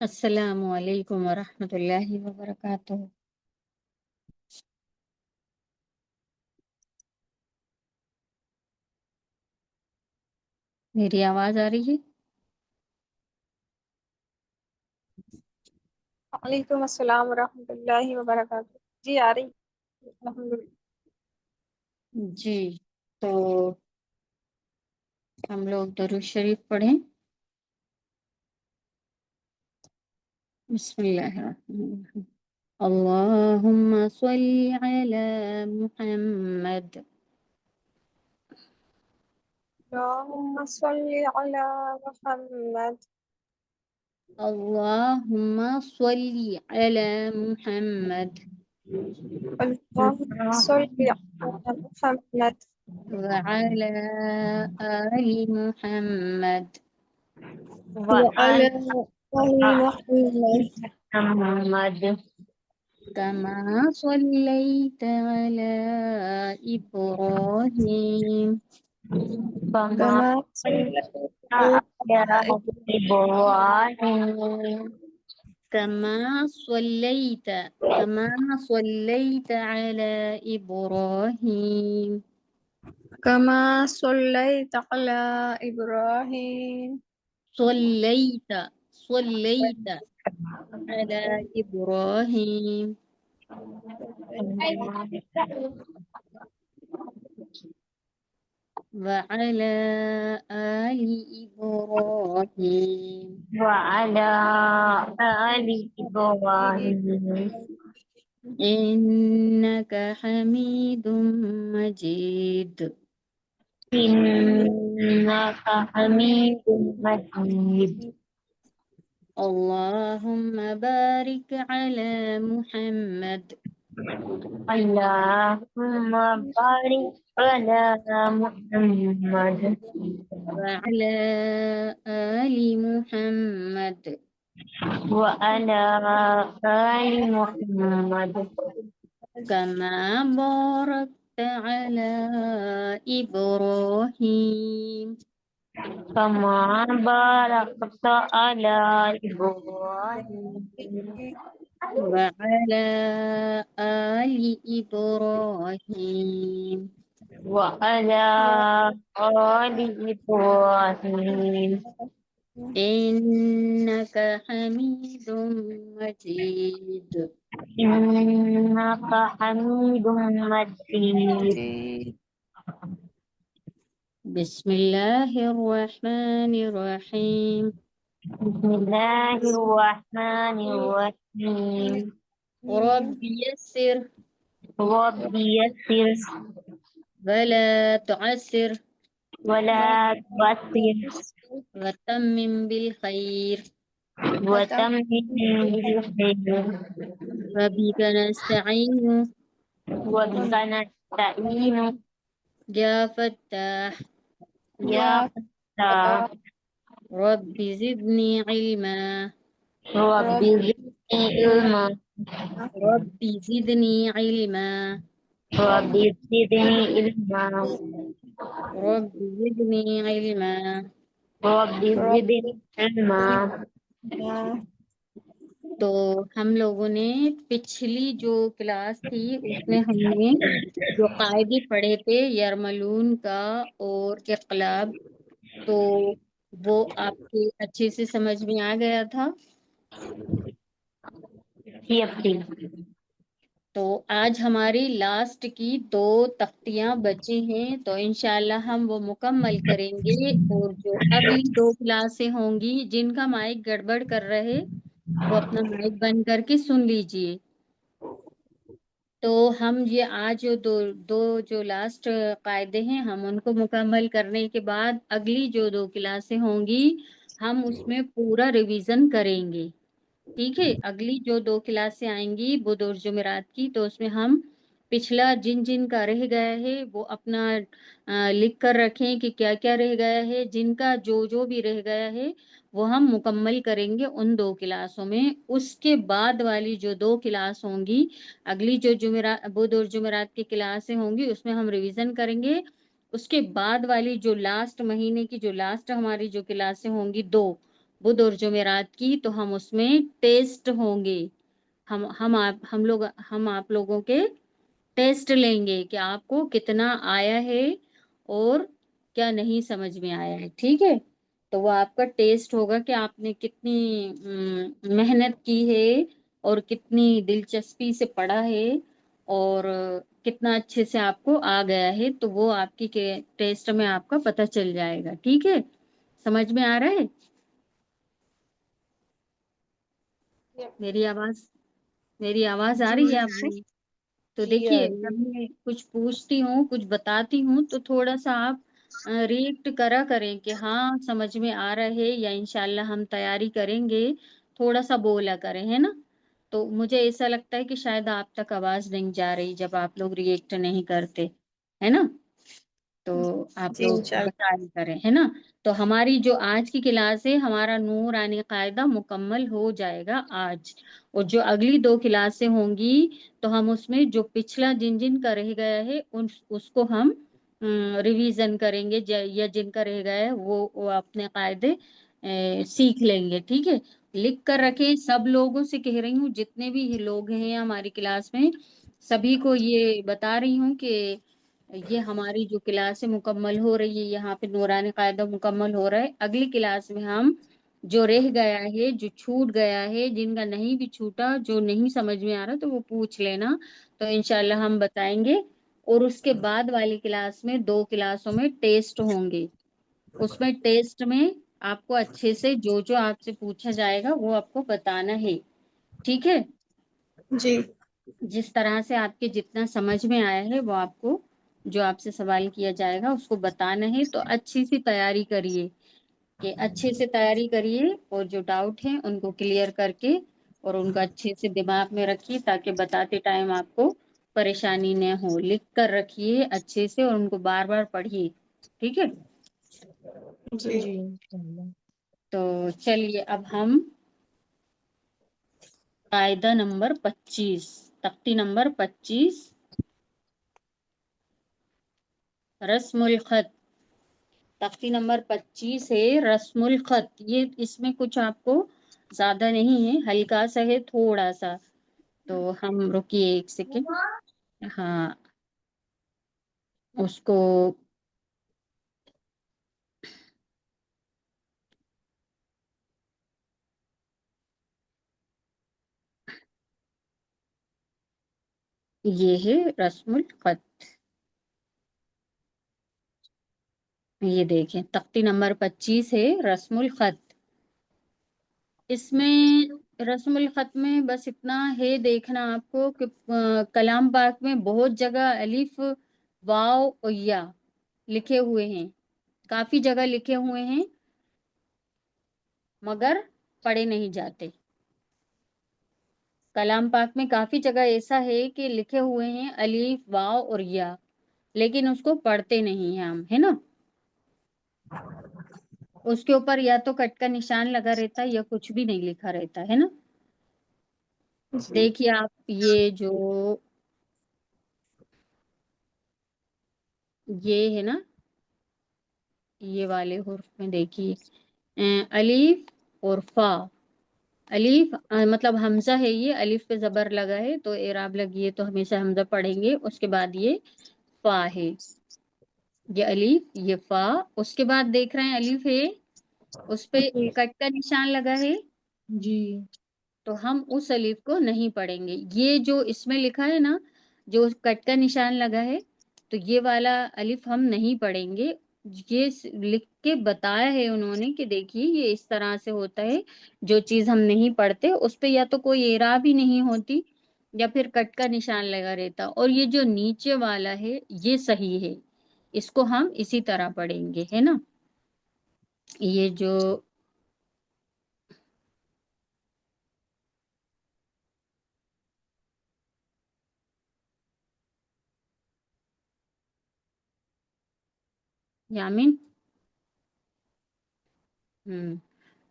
السلام علیکم ورحمۃ اللہ وبرکاتہ۔ میری آواز آ رہی ہے؟ وعلیکم السلام ورحمۃ اللہ وبرکاتہ۔ جی آ رہی الحمدللہ۔ جی، تو ہم لوگ درود شریف پڑھیں۔ بسم اللہ الرحمن الرحیم۔ اللہم صلی علی محمد۔ اللہم صلی علی محمد۔ اللہم صلی علی محمد اللہم صلی علی محمد وعلی آل محمد وعلی آل محمد محمد كما صليت على إبراهيم كما كما صلیت على إبراهيم كما صليت على إبراهيم كما صلیت علی ابراہیم صليت على إبراهيم وعلى آل إبراهيم وعلى آل إبراهيم إنك حميد مجيد إنك حميد مجيد اللهم بارك على محمد اللهم بارك على محمد وعلى آل محمد وعلى آل محمد كما باركت على إبراهيم كما باركت على إبراهيم وعلى آل إبراهيم وعلى آل إبراهيم إنك حميد مجيد إنك حميد مجيد بسم الله الرحمن الرحيم بسم الله الرحمن الرحيم رب يسر رب يسر ولا تعسر ولا تعسر وتمم بالخير وتمم بالخير وبك نستعين وبك نستعين يا فتاح يا فتاح رب زدني علما رب زدني علما رب زدني علما رب زدني علما رب زدني علما رب زدني علما تو ہم لوگوں نے پچھلی جو کلاس تھی اس میں ہم نے جو قاعدے پڑھے تھے یرملون کا اور اقلاب، تو وہ آپ کے اچھے سے سمجھ میں آ گیا تھا. جی اپنی تو آج ہماری لاسٹ کی 2 تختیاں بچی ہیں، تو انشاءاللہ ہم وہ مکمل کریں گے. اور جو اگلی 2 کلاسیں ہوں گی جن کا مائک گڑبڑ کر رہے وہ اپنا مائک بند کر کے سن لیجئے. تو ہم یہ آج جو دو جو لاسٹ قاعدے ہیں ہم ان کو مکمل کرنے کے بعد اگلی جو 2 کلاسیں ہوں گی ہم اس میں پورا ریویژن کریں گے. ٹھیک ہے، اگلی جو 2 کلاسیں آئیں گی بدھ اور جمعرات کی، تو اس میں ہم پچھلا جن جن کا رہ گیا ہے وہ اپنا لکھ کر رکھیں کہ کیا کیا رہ گیا ہے. جن کا جو بھی رہ گیا ہے وہ ہم مکمل کریں گے ان 2 کلاسوں میں. اس کے بعد والی جو 2 کلاس ہوں گی، اگلی جو بدھ اور جمعرات کی کلاسیں ہوں گی اس میں ہم ریویژن کریں گے. اس کے بعد والی جو لاسٹ مہینے کی جو لاسٹ ہماری جو کلاسیں ہوں گی 2 بدھ اور جمعرات کی، تو ہم اس میں ٹیسٹ ہوں گے. ہم آپ لوگوں کے ٹیسٹ لیں گے کہ آپ کو کتنا آیا ہے اور کیا نہیں سمجھ میں آیا ہے. ٹھیک ہے، تو وہ آپ کا ٹیسٹ ہوگا کہ آپ نے کتنی محنت کی ہے اور کتنی دلچسپی سے پڑھا ہے اور کتنا اچھے سے آپ کو آ گیا ہے. تو وہ آپ کی ٹیسٹ میں آپ کا پتہ چل جائے گا. ٹھیک ہے، سمجھ میں آ رہا ہے؟ میری آواز آ رہی ہے آپ کو؟ تو دیکھیے جب میں کچھ پوچھتی ہوں کچھ بتاتی ہوں تو تھوڑا سا آپ ریئیکٹ کرا کریں کہ ہاں سمجھ میں آ رہا ہے یا انشاءاللہ ہم تیاری کریں گے. تھوڑا سا بولا کریں، ہے نا. تو مجھے ایسا لگتا ہے کہ شاید آپ تک آواز نہیں جا رہی جب آپ لوگ ریئیکٹ نہیں کرتے، ہے نا. تو آپ جی لوگ انشاءاللہ. بتا کریں، ہے نا. تو ہماری جو آج کی کلاس ہے ہمارا نورانی قاعدہ مکمل ہو جائے گا آج. اور جو اگلی 2 کلاسیں ہوں گی تو ہم اس میں جو پچھلا جن جن کا رہ گیا ہے اس کو ہم ریویژن کریں گے، یا جن کا رہ گیا ہے وہ اپنے قاعدے سیکھ لیں گے. ٹھیک ہے، لکھ کر رکھیں. سب لوگوں سے کہہ رہی ہوں جتنے بھی لوگ ہیں ہماری کلاس میں سبھی کو یہ بتا رہی ہوں کہ یہ ہماری جو کلاس مکمل ہو رہی ہے، یہاں پہ نورانی قاعدہ مکمل ہو رہا ہے. اگلی کلاس میں ہم جو رہ گیا ہے جو چھوٹ گیا ہے، جن کا نہیں بھی چھوٹا جو نہیں سمجھ میں آ رہا تو وہ پوچھ لینا، تو انشاءاللہ ہم بتائیں گے. اور اس کے بعد والی کلاس میں 2 کلاسوں میں ٹیسٹ ہوں گے. اس میں ٹیسٹ میں آپ کو اچھے سے جو آپ سے پوچھا جائے گا وہ آپ کو بتانا ہے. ٹھیک ہے، جی جس طرح سے آپ کے جتنا سمجھ میں آیا ہے وہ آپ کو جو آپ سے سوال کیا جائے گا اس کو بتانا ہے. تو اچھی سی تیاری کریے کہ اچھے سے تیاری کریے اور جو ڈاؤٹ ہیں ان کو کلیئر کر کے اور ان کو اچھے سے دماغ میں رکھیے تاکہ بتاتے ٹائم آپ کو پریشانی نہ ہو. لکھ کر رکھیے اچھے سے اور ان کو بار بار پڑھیے. ٹھیک ہے، جی تو چلیے اب ہم قاعدہ نمبر 25 تختی نمبر 25 رسم الخط. تختی نمبر 25 ہے رسم الخط. یہ اس میں کچھ آپ کو زیادہ نہیں ہے، ہلکا سا ہے تھوڑا سا. تو ہم رکیے 1 سیکنڈ. ہاں اس کو یہ ہے رسم الخط. یہ دیکھیں تختی نمبر 25 ہے رسم الخط. اس میں رسم الخط میں بس اتنا ہے دیکھنا آپ کو کہ کلام پاک میں بہت جگہ الف واو اور یا لکھے ہوئے ہیں، کافی جگہ لکھے ہوئے ہیں مگر پڑھے نہیں جاتے. کلام پاک میں کافی جگہ ایسا ہے کہ لکھے ہوئے ہیں الف واو اور یا، لیکن اس کو پڑھتے نہیں ہیں ہم، ہے نا. اس کے اوپر یا تو کٹ کا نشان لگا رہتا ہے یا کچھ بھی نہیں لکھا رہتا ہے نا. جی دیکھیے آپ یہ جو یہ ہے نا یہ والے حرف میں دیکھیے الف اور فا الف مطلب حمزہ ہے، یہ الف پہ زبر لگا ہے تو اعراب لگی ہے تو ہمیشہ حمزہ پڑھیں گے. اس کے بعد یہ فا ہے، یہ الف یہ فا. اس کے بعد دیکھ رہے ہیں الف ہے اس پہ جی کٹ کا نشان لگا ہے جی تو ہم اس الف کو نہیں پڑھیں گے. یہ جو اس میں لکھا ہے نا، جو کٹ کا نشان لگا ہے تو یہ والا الف ہم نہیں پڑھیں گے. یہ لکھ کے بتایا ہے انہوں نے کہ دیکھیے یہ اس طرح سے ہوتا ہے. جو چیز ہم نہیں پڑھتے اس پہ یا تو کوئی اعراب ہی نہیں ہوتی یا پھر کٹ کا نشان لگا رہتا. اور یہ جو نیچے والا ہے یہ صحیح ہے، اس کو ہم اسی طرح پڑھیں گے، ہے نا. یہ جو یامین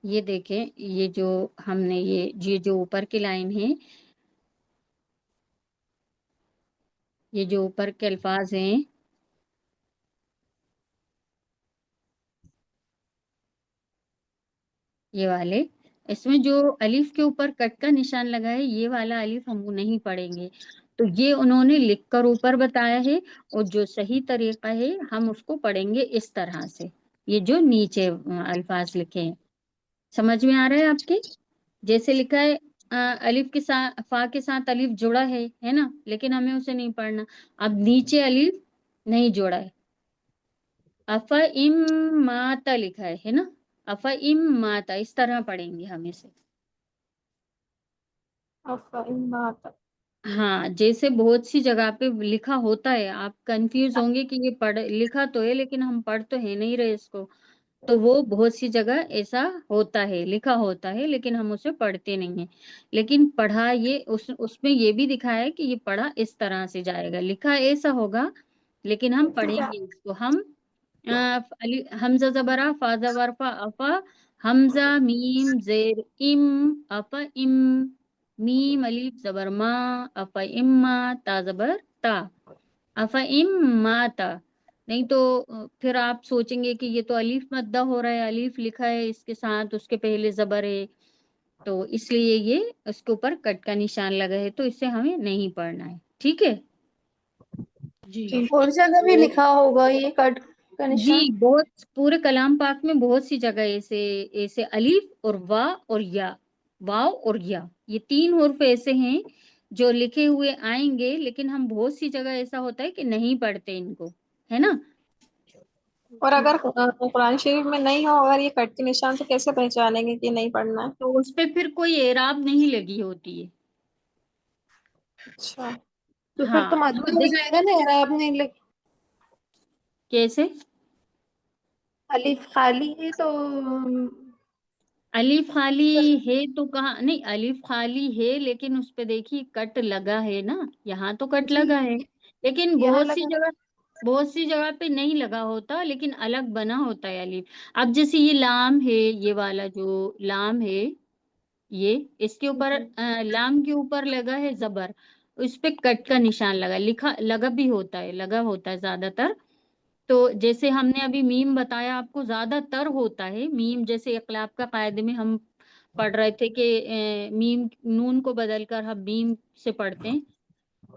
یہ دیکھیں، یہ جو ہم نے یہ جو اوپر کی لائن ہے، یہ جو اوپر کے الفاظ ہیں یہ والے، اس میں جو الف کے اوپر کٹ کا نشان لگا ہے یہ والا الف ہم وہ نہیں پڑھیں گے. تو یہ انہوں نے لکھ کر اوپر بتایا ہے اور جو صحیح طریقہ ہے ہم اس کو پڑھیں گے اس طرح سے. یہ جو نیچے الفاظ لکھے ہیں سمجھ میں آ رہا ہے آپ کے؟ جیسے لکھا ہے الف کے ساتھ فا کے ساتھ الف جڑا ہے نا، لیکن ہمیں اسے نہیں پڑھنا. اب نیچے الف نہیں جوڑا ہے، افا ام ماتا لکھا ہے نا، افا ام ماتا اس طرح پڑھیں گے ہم اسے. افا ہاں جیسے بہت سی جگہ پہ لکھا ہوتا ہے، آپ کنفیوز ہوں گے کہ یہ پڑھ لکھا تو ہے لیکن ہم پڑھ تو ہے نہیں رہے اس کو. تو وہ بہت سی جگہ ایسا ہوتا ہے، لکھا ہوتا ہے لیکن ہم اسے پڑھتے نہیں ہیں. لیکن پڑھا یہ اس میں یہ بھی دکھا ہے کہ یہ پڑھا اس طرح سے جائے گا، لکھا ایسا ہوگا لیکن ہم پڑھیں گے اس کو. ہم حمزہ زبرا فا زبر فا افا، حمزہ میم زیر ام افا ام، میم الف زبر ما افا اما تا زبر تا افا اما تا. نہیں تو پھر آپ سوچیں گے کہ یہ تو الف مدہ ہو رہا ہے، الف لکھا ہے اس کے ساتھ اس کے پہلے زبر ہے تو اس لیے یہ اس کے اوپر کٹ کا نشان لگا ہے تو اس سے ہمیں نہیں پڑھنا ہے. ٹھیک ہے جی. اور جگہ بھی تو لکھا ہوگا یہ کٹ کا جی نشان. بہت پورے کلام پاک میں بہت سی جگہ ایسے ایسے الف اور وا اور یا، واو اور یا، یہ تین حرف ایسے ہیں جو لکھے ہوئے آئیں گے لیکن ہم بہت سی جگہ ایسا ہوتا ہے کہ نہیں پڑھتے ان کو، ہے نا. اور اگر قرآن شریف میں نہیں ہو اگر یہ کٹ کے نشان تو کیسے پہچانیں گے کہ نہیں پڑھنا ہے؟ تو اس پہ پھر کوئی اعراب نہیں لگی ہوتی ہے. اچھا تو پھر ہاں تو مدہ ہو جائے گا نا اعراب نہیں کیسے؟ الف خالی ہے تو الف خالی ہے تو کہاں نہیں، الف خالی ہے لیکن اس پہ دیکھیے کٹ لگا ہے نا، یہاں تو کٹ جی لگا ہے لیکن یہاں لگا بہت سی جگہ پہ نہیں لگا ہوتا لیکن الگ بنا ہوتا ہے الف. اب جیسے یہ لام ہے، یہ والا جو لام ہے یہ اس کے اوپر جی لام کے اوپر لگا ہے زبر، اس پہ کٹ کا نشان لگا، لکھا لگا بھی ہوتا ہے، لگا ہوتا ہے زیادہ تر. تو جیسے ہم نے ابھی میم بتایا آپ کو زیادہ تر ہوتا ہے میم، جیسے اقلاب کا قاعدے میں ہم پڑھ رہے تھے کہ میم نون کو بدل کر ہم میم سے پڑھتے ہیں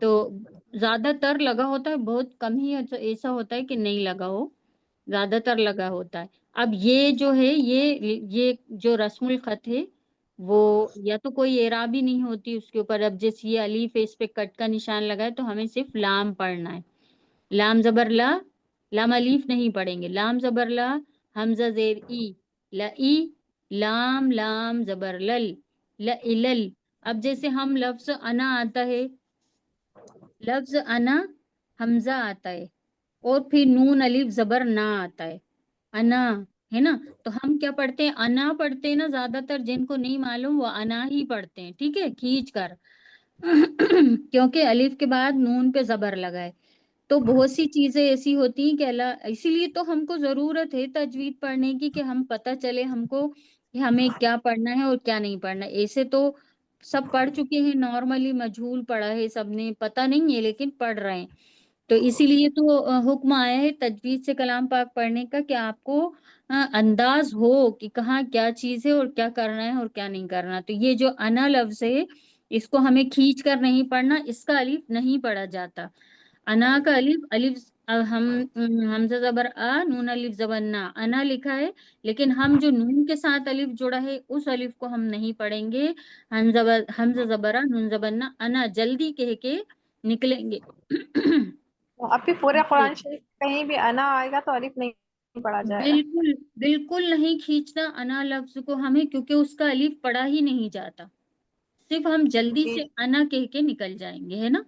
تو زیادہ تر لگا ہوتا ہے، بہت کم ہی ایسا ہوتا ہے کہ نہیں لگا ہو، زیادہ تر لگا ہوتا ہے. اب یہ جو ہے یہ جو رسم الخط ہے وہ یا تو کوئی اعراب ہی نہیں ہوتی اس کے اوپر. اب جیسے یہ الف ہے اس پہ کٹ کا نشان لگا ہے تو ہمیں صرف لام پڑھنا ہے، لام زبر لا، لام الف نہیں پڑھیں گے، لام زبر لا، حمزہ زیر ای ای، لام لام زبر لل لل. اب جیسے ہم لفظ انا آتا ہے، لفظ انا حمزہ آتا ہے اور پھر نون الف زبر نہ آتا ہے، انا ہے نا. تو ہم کیا پڑھتے ہیں؟ انا پڑھتے ہیں نا. زیادہ تر جن کو نہیں معلوم وہ انا ہی پڑھتے ہیں، ٹھیک ہے، کھینچ کر کیونکہ الف کے بعد نون پہ زبر لگا ہے. تو بہت سی چیزیں ایسی ہوتی ہیں کہ اللہ، اسی لیے تو ہم کو ضرورت ہے تجوید پڑھنے کی کہ ہم پتہ چلے ہم کو کہ ہمیں کیا پڑھنا ہے اور کیا نہیں پڑھنا. ایسے تو سب پڑھ چکے ہیں، نارملی مجہول پڑھا ہے سب نے، پتہ نہیں ہے لیکن پڑھ رہے ہیں. تو اسی لیے تو حکم آیا ہے تجوید سے کلام پاک پڑھنے کا کہ آپ کو انداز ہو کہ کہاں کیا چیز ہے اور کیا کرنا ہے اور کیا نہیں کرنا. تو یہ جو انا لفظ ہے اس کو ہمیں کھینچ کر نہیں پڑھنا، اس کا الف نہیں پڑھا جاتا. انا کا الف ہم حمزہ زبر نون الف زبر نا انا لکھا ہے، لیکن ہم جو نون کے ساتھ الف جڑا ہے اس الف کو ہم نہیں پڑھیں گے. حمزہ زبر نون زبر نا انا جلدی کہہ کے نکلیں گے. اب بھی پورے قرآن شریف کہیں بھی انا آئے گا تو الف نہیں پڑھا جائے گا. بالکل بالکل نہیں کھینچنا انا لفظ کو ہمیں، کیونکہ اس کا الف پڑھا ہی نہیں جاتا. صرف ہم جلدی جی سے انا کہہ کے نکل جائیں گے، ہے نا.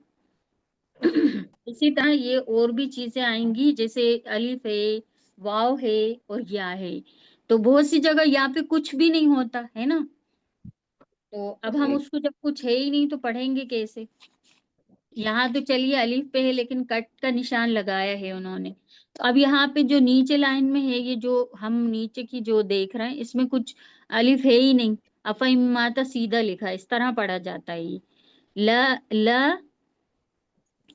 اسی طرح یہ اور بھی چیزیں آئیں گی، جیسے الف ہے، واو ہے اور یا ہے. تو بہت سی جگہ یہاں پہ کچھ بھی نہیں ہوتا ہے نا. تو اب ہم جی اس کو جب کچھ ہے ہی نہیں تو پڑھیں گے کیسے. یہاں تو چلیے الف پہ ہے لیکن کٹ کا نشان لگایا ہے انہوں نے. تو اب یہاں پہ جو نیچے لائن میں ہے، یہ جو ہم نیچے کی جو دیکھ رہے ہیں اس میں کچھ الف ہے ہی نہیں. افہماتا سیدھا لکھا ہے، اس طرح پڑھا جاتا ہے یہ لا لا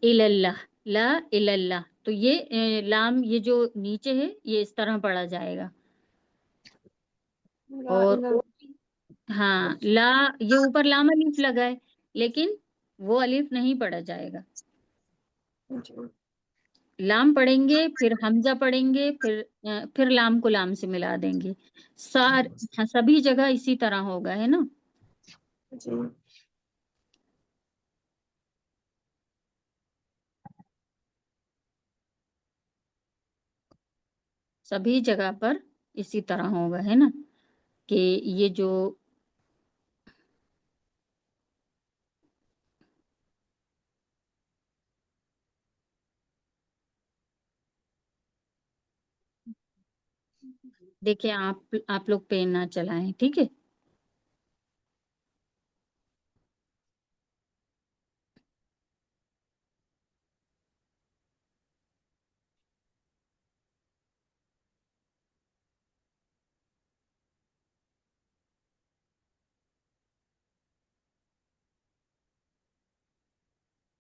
اللہ لا اللہ. تو یہ لام یہ جو نیچے ہے یہ اس طرح پڑھا جائے گا. اور ہاں لا یہ اوپر لام الف لگا ہے لیکن وہ الف نہیں پڑھا جائے گا. جی لام پڑھیں گے، پھر حمزہ پڑھیں گے، پھر لام کو لام سے ملا دیں گے. سبھی جگہ اسی طرح ہوگا، ہے نا. جی سبھی جگہ پر اسی طرح ہوگا، ہے نا. کہ یہ جو دیکھیں آپ لوگ پین نہ چلائیں، ٹھیک ہے.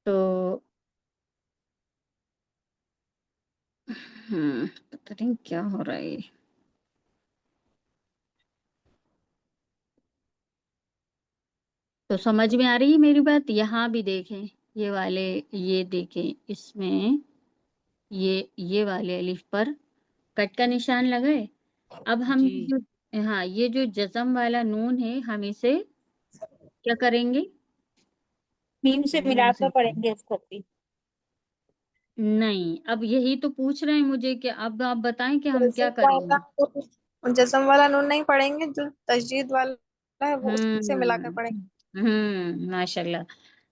تو پتہ نہیں کیا ہو رہا ہے. تو سمجھ میں آ رہی ہے میری بات. یہاں بھی دیکھیں یہ والے، یہ دیکھیں اس میں یہ والے الف پر کٹ کا نشان لگائے. اب ہم ہاں یہ جو جزم والا نون ہے ہم اسے کیا کریں گے؟ میم سے ملا کر پڑھیں گے اس کو بھی. نہیں، اب یہی تو پوچھ رہے ہیں مجھے کہ اب آپ بتائیں کہ ہم کیا کریں گے. جسم والا نون نہیں پڑھیں گے، جو تشدید والا ہے وہ اس سے ملا کر پڑھیں گے. ماشاء اللہ.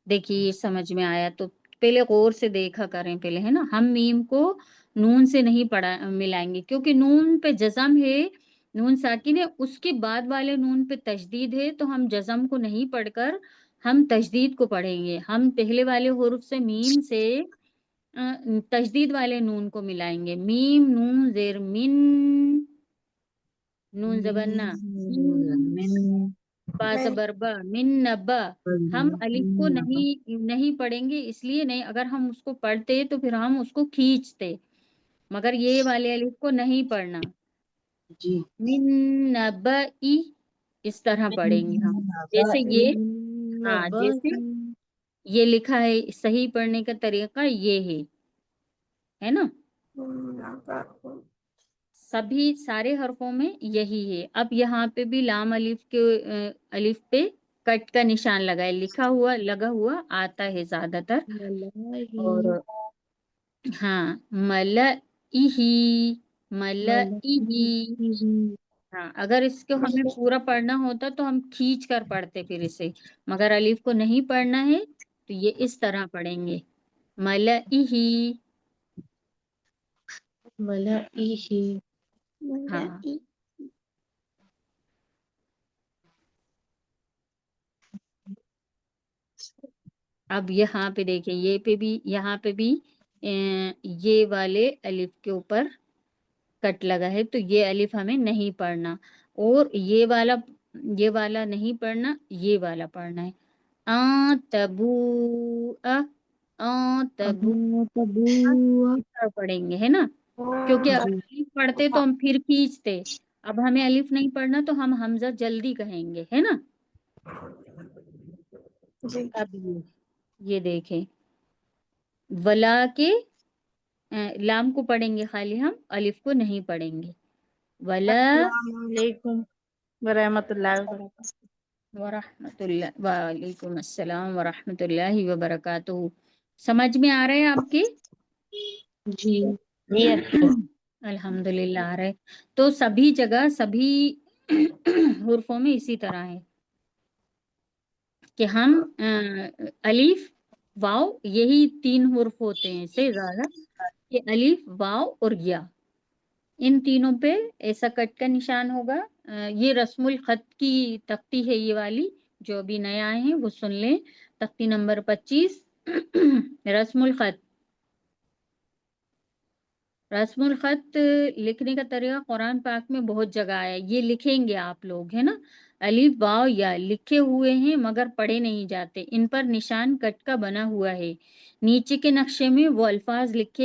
دیکھیے یہ سمجھ میں آیا. تو پہلے غور سے دیکھا کریں پہلے، ہے نا. ہم میم کو نون سے نہیں ملائیں گے، کیونکہ نون پہ جزم ہے، نون ساکن ہے، اس کے بعد والے نون پہ تشدید ہے. تو ہم جزم کو نہیں پڑھ کر ہم تشدید کو پڑھیں گے. ہم پہلے والے حروف سے میم سے تشدید والے نون کو ملائیں گے. میم نون زیر من، نون زبرنا با زبر با من نبا. ہم الف کو نہیں پڑھیں گے، اس لیے نہیں. اگر ہم اس کو پڑھتے تو پھر ہم اس کو کھینچتے، مگر یہ والے الف کو نہیں پڑھنا. من نبا اس طرح پڑھیں گے ہم. جیسے یہ ہاں جیسے یہ لکھا ہے، صحیح پڑھنے کا طریقہ یہ ہے نا. سبھی سارے حرفوں میں یہی ہے. اب یہاں پہ بھی لام الف کے الف پہ کٹ کا نشان لگا ہے، لگا ہوا آتا ہے زیادہ تر. اور ہاں ہاں اگر اس کو ہمیں پورا پڑھنا ہوتا تو ہم کھینچ کر پڑھتے پھر اسے، مگر الف کو نہیں پڑھنا ہے تو یہ اس طرح پڑھیں گے ملئہ. ہاں اب یہاں پہ دیکھیں یہاں پہ بھی یہ والے الف کے اوپر کٹ لگا ہے، تو یہ الف ہمیں نہیں پڑھنا. اور یہ والا نہیں پڑھنا، یہ والا پڑھنا ہے. تبو تبو پڑھیں گے، ہے نا. क्योंकि अगर अलिफ पढ़ते तो हम फिर खींचते, अब हमें अलिफ नहीं पढ़ना तो हम हमजा जल्दी कहेंगे, है ना। जी। अब ये देखें, वला के लाम को पढ़ेंगे खाली, हम अलिफ को नहीं पढ़ेंगे। वला अस्सलामुअलैकुम वरहमतुल्लाहि वबरकातुहू। वरहमतुल्लाह, वालेकुम अस्सलाम वरहमतुल्लाहि वबरकातुहू। समझ में आ रहे हैं आपके? जी जी अच्छा। अल्हम्दुलिल्लाह आ रहे। तो सभी जगह सभी हुर्फों में इसी तरह है कि हम अलीफ वाव, यही 3 हुर्फ होते हैं से ज्यादा, कि अलीफ वाव और या, इन तीनों पे ऐसा कट का निशान होगा। ये रस्मुल खत की तख्ती है, ये वाली जो अभी नया आए हैं वो सुन लें, तख्ती नंबर 25। रस्मुल खत, रस्मुल खत लिखने का तरीका कुरान पाक में बहुत जगह आया है। ये लिखेंगे आप लोग, है ना, अलीफ वाव या लिखे हुए हैं मगर पढ़े नहीं जाते, इन पर निशान कट का बना हुआ है। नीचे के नक्शे में वो अल्फाज लिख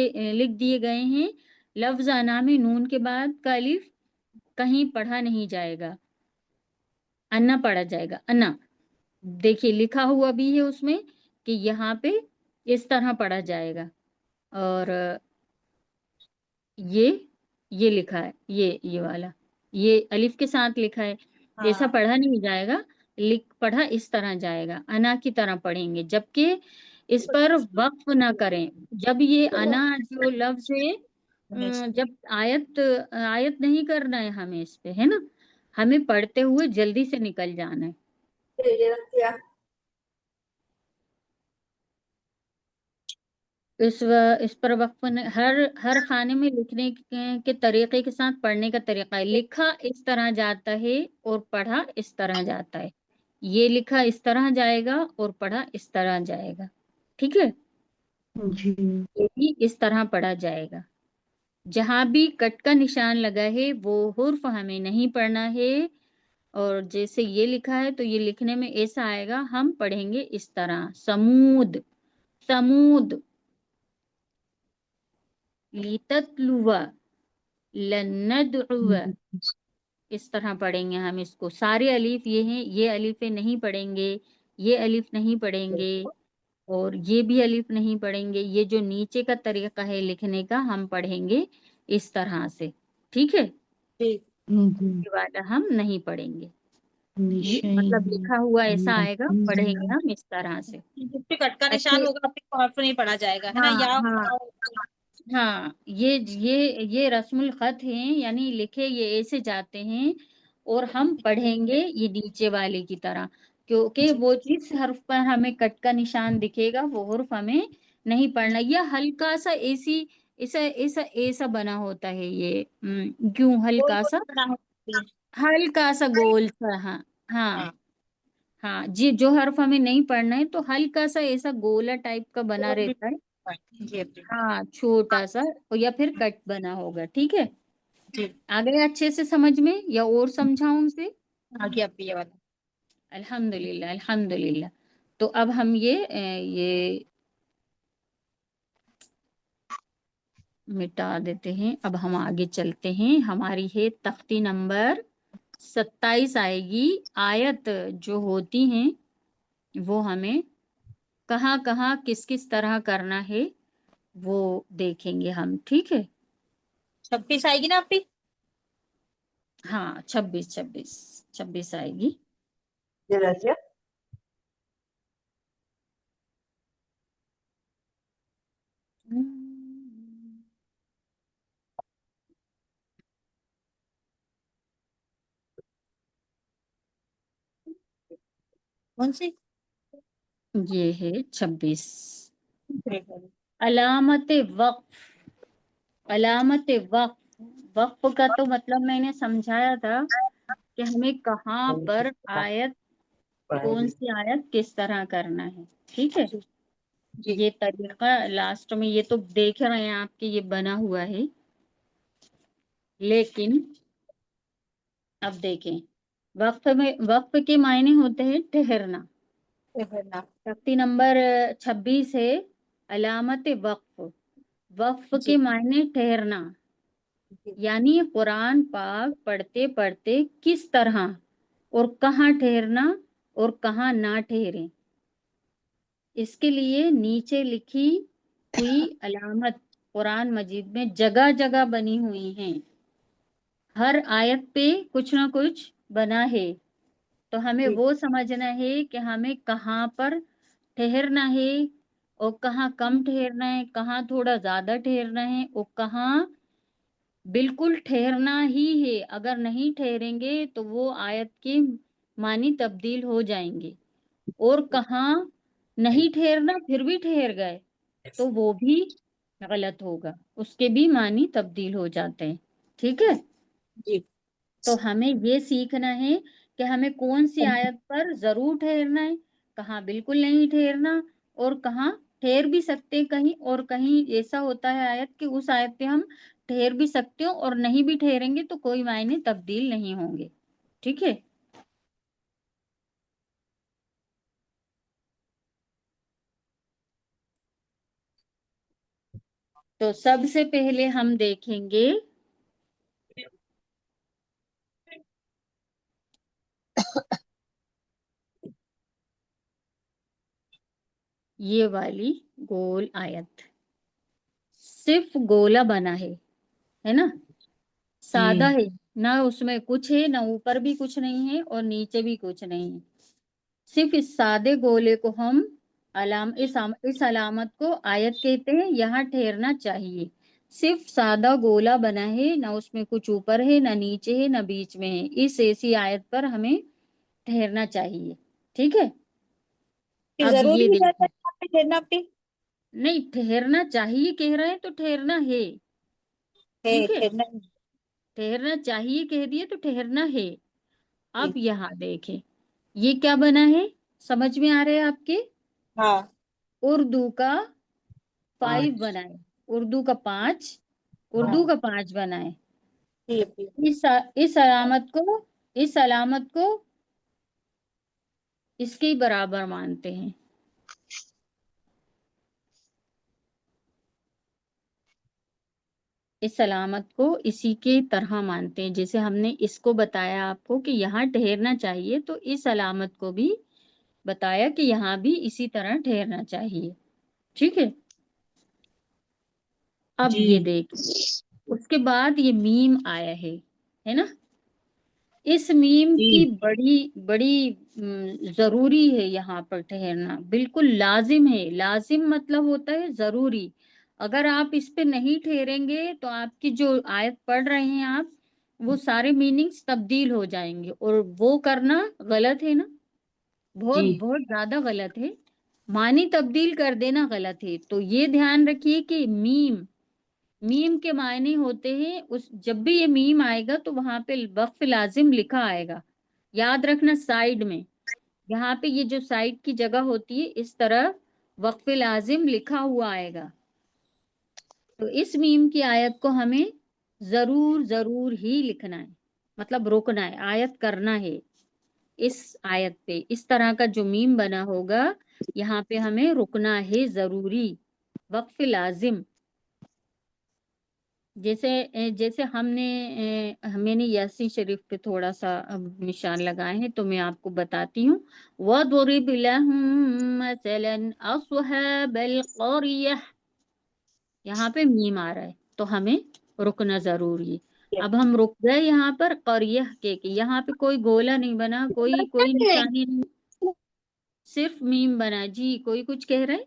दिए गए हैं। लफ्ज अना में नून के बाद का अलीफ कहीं पढ़ा नहीं जाएगा, अन्ना पढ़ा जाएगा, अन्ना। देखिए लिखा हुआ भी है उसमें कि यहाँ पे इस तरह पढ़ा जाएगा, और ये ये लिखा है, ये वाला, ये अलिफ के साथ लिखा है। ऐसा पढ़ा नहीं जाएगा, पढ़ा इस तरह जाएगा, अना की तरह पढ़ेंगे, जबकि इस पर वक्फ ना करें। जब ये अना जो लफ्ज है, जब आयत आयत नहीं करना है हमें इस पे, है ना, हमें पढ़ते हुए जल्दी से निकल जाना है। इस पर वक्फ हर हर खाने में लिखने के तरीके के साथ पढ़ने का तरीका है। लिखा इस तरह जाता है और पढ़ा इस तरह जाता है। ये लिखा इस तरह जाएगा और पढ़ा इस तरह जाएगा, ठीक है। जी ये भी इस तरह पढ़ा जाएगा। जहां भी कट का निशान लगा है वो हुर्फ हमें नहीं पढ़ना है, और जैसे ये लिखा है तो ये लिखने में ऐसा आएगा, हम पढ़ेंगे इस तरह, समूद, समूद, लिततलुवा, लन्नदउवा, इस तरह पढ़ेंगे हम इसको। सारे अलीफ ये हैं, ये अलीफे नहीं पढ़ेंगे, ये अलीफ नहीं पढ़ेंगे, और ये भी अलीफ नहीं पढ़ेंगे। ये जो नीचे का तरीका है लिखने का, हम पढ़ेंगे इस तरह से, ठीक है। ये वाला हम नहीं पढ़ेंगे, ये मतलब लिखा हुआ ऐसा आएगा, पढ़ेंगे हम इस तरह से। जिस पे कट का अच्छे, निशान होगा आपके हर्फ नहीं पढ़ा जाएगा, है ना, हाँ या हाँ हाँ, ये रस्मुल खत हैं, यानी लिखे ये ऐसे जाते हैं, और हम पढ़ेंगे ये नीचे वाले की तरह, क्योंकि वो जिस हर्फ पर हमें कट का निशान दिखेगा वो हर्फ हमें नहीं पढ़ना। या हल्का सा ऐसी ऐसा ऐसा ऐसा बना होता है ये, क्यों गोल हल्का गोल सा, बना होती है। हल्का सा गोल सा, हाँ हाँ हाँ हाँ जी, जो हर्फ हमें नहीं पढ़ना है तो हल्का सा ऐसा गोला टाइप का बना गोल भी रहता है, जी जी हाँ छोटा सा, या फिर कट बना होगा, ठीक है। जी। आ गए अच्छे से समझ में, या और समझाऊं उनसे? आगे आप ये वाला। अल्हम्दुलिल्लाह अल्हम्दुलिल्लाह। तो अब हम ये मिटा देते हैं, अब हम आगे चलते हैं। हमारी है तख्ती नंबर 27 आएगी। आयत जो होती हैं वो हमें कहाँ कहाँ किस किस तरह करना है वो देखेंगे हम, ठीक है। 26 आएगी ना आपकी? हाँ 26 26 26 आएगी। जी रजिया। कौन सी? ये है 26। अलामत वक्फ, अलामत वक्फ, वक्फ का तो मतलब मैंने समझाया था कि हमें कहाँ पर आयत, कौन सी आयत किस तरह करना है, ठीक है। जी ये तरीका लास्ट में ये तो देख रहे हैं आपके, ये बना हुआ है, लेकिन अब देखें, वक्फ के मायने होते हैं ठहरना। तख्ती नंबर 26 है अलामत वक्फ, वक्फ जी के मायने ठहरना, जी यानी कुरान पाक पढ़ते पढ़ते किस तरह और कहाँ ठहरना और कहाँ ना ठहरे, इसके लिए नीचे लिखी हुई अलामत कुरान मजीद में जगह जगह बनी हुई हैं। हर आयत पे कुछ ना कुछ बना है, तो हमें जी वो समझना है कि हमें कहाँ पर ठहरना है और कहाँ कम ठहरना है, कहाँ थोड़ा ज्यादा ठहरना है और कहाँ बिल्कुल ठहरना ही है। अगर नहीं ठहरेंगे तो वो आयत के मानी तब्दील हो जाएंगे, और कहाँ नहीं ठहरना फिर भी ठहर गए तो वो भी गलत होगा, उसके भी मानी तब्दील हो जाते हैं। ठीक है, जी तो हमें ये सीखना है कि हमें कौन सी आयत पर जरूर ठहरना है, कहाँ बिल्कुल नहीं ठहरना, और कहाँ ठहर भी सकते हैं कहीं, और कहीं ऐसा होता है आयत कि उस आयत पे हम ठहर भी सकते हो और नहीं भी ठहरेंगे तो कोई मायने तब्दील नहीं होंगे। ठीक है, तो सबसे पहले हम देखेंगे ये वाली गोल आयत, सिर्फ गोला बना है ना, सादा है, ना उसमें कुछ है, ना ऊपर भी कुछ नहीं है और नीचे भी कुछ नहीं है। सिर्फ इस सादे गोले को हम इस अलामत को आयत कहते हैं, यहाँ ठहरना चाहिए। सिर्फ सादा गोला बना है, ना उसमें कुछ ऊपर है, ना नीचे है, ना बीच में है, इस ऐसी आयत पर हमें ठहरना चाहिए। ठीक है, कि अब जरूरी ये हो जाता देखिए, है यहाँ पे ठहरना पे। नहीं ठहरना चाहिए कह रहे हैं तो ठहरना है। है ठीक है, ठहरना है। ठहरना चाहिए कह दिए तो ठहरना है। अब जी यहाँ देखें, ये क्या बना है, समझ में आ रहे हैं आपके? हाँ उर्दू का 5 बनाए, उर्दू का 5, उर्दू हाँ का 5 बनाए। जी जी इस अलामत को, इस अलामत को इसके बराबर मानते हैं। इस अलामत को इसी के तरह मानते हैं, जैसे हमने इसको बताया आपको कि यहाँ ठहरना चाहिए, तो इस अलामत को भी बताया कि यहाँ भी इसी तरह ठहरना चाहिए। ठीक है, अब ये देख, उसके बाद ये मीम आया है ना, इस मीम की बड़ी बड़ी जरूरी है, यहाँ पर ठहरना बिल्कुल लाजिम है। लाजिम मतलब होता है जरूरी, अगर आप इस पे नहीं ठहरेंगे तो आपकी जो आयत पढ़ रहे हैं आप, वो सारे मीनिंग्स तब्दील हो जाएंगे, और वो करना गलत है ना, बहुत बहुत ज्यादा गलत है। मानी तब्दील कर देना गलत है। तो ये ध्यान रखिए कि मीम, मीम के मायने होते हैं, उस जब भी ये मीम आएगा तो वहां पे वक्फ लाजिम लिखा आएगा। याद रखना, साइड में, यहाँ पे ये जो साइड की जगह होती है इस तरह वक्फ लाजिम लिखा हुआ आएगा। तो इस मीम की आयत को हमें जरूर जरूर ही लिखना है, मतलब रोकना है, आयत करना है। इस आयत पे इस तरह का जो मीम बना होगा, यहाँ पे हमें रुकना है जरूरी, वक्फ लाजिम। जैसे मैंने यासीन शरीफ पे थोड़ा सा निशान लगाए हैं, तो मैं आपको बताती हूँ। वदरिब लहुम मसलन अस्हाबल क़रियह, यहाँ पे मीम आ रहा है तो हमें रुकना जरूरी है। अब हम रुक गए यहाँ पर क़रियह के, यहाँ पे कोई गोला नहीं बना, कोई कोई निशानी नहीं, सिर्फ मीम बना। जी कोई कुछ कह रहे हैं?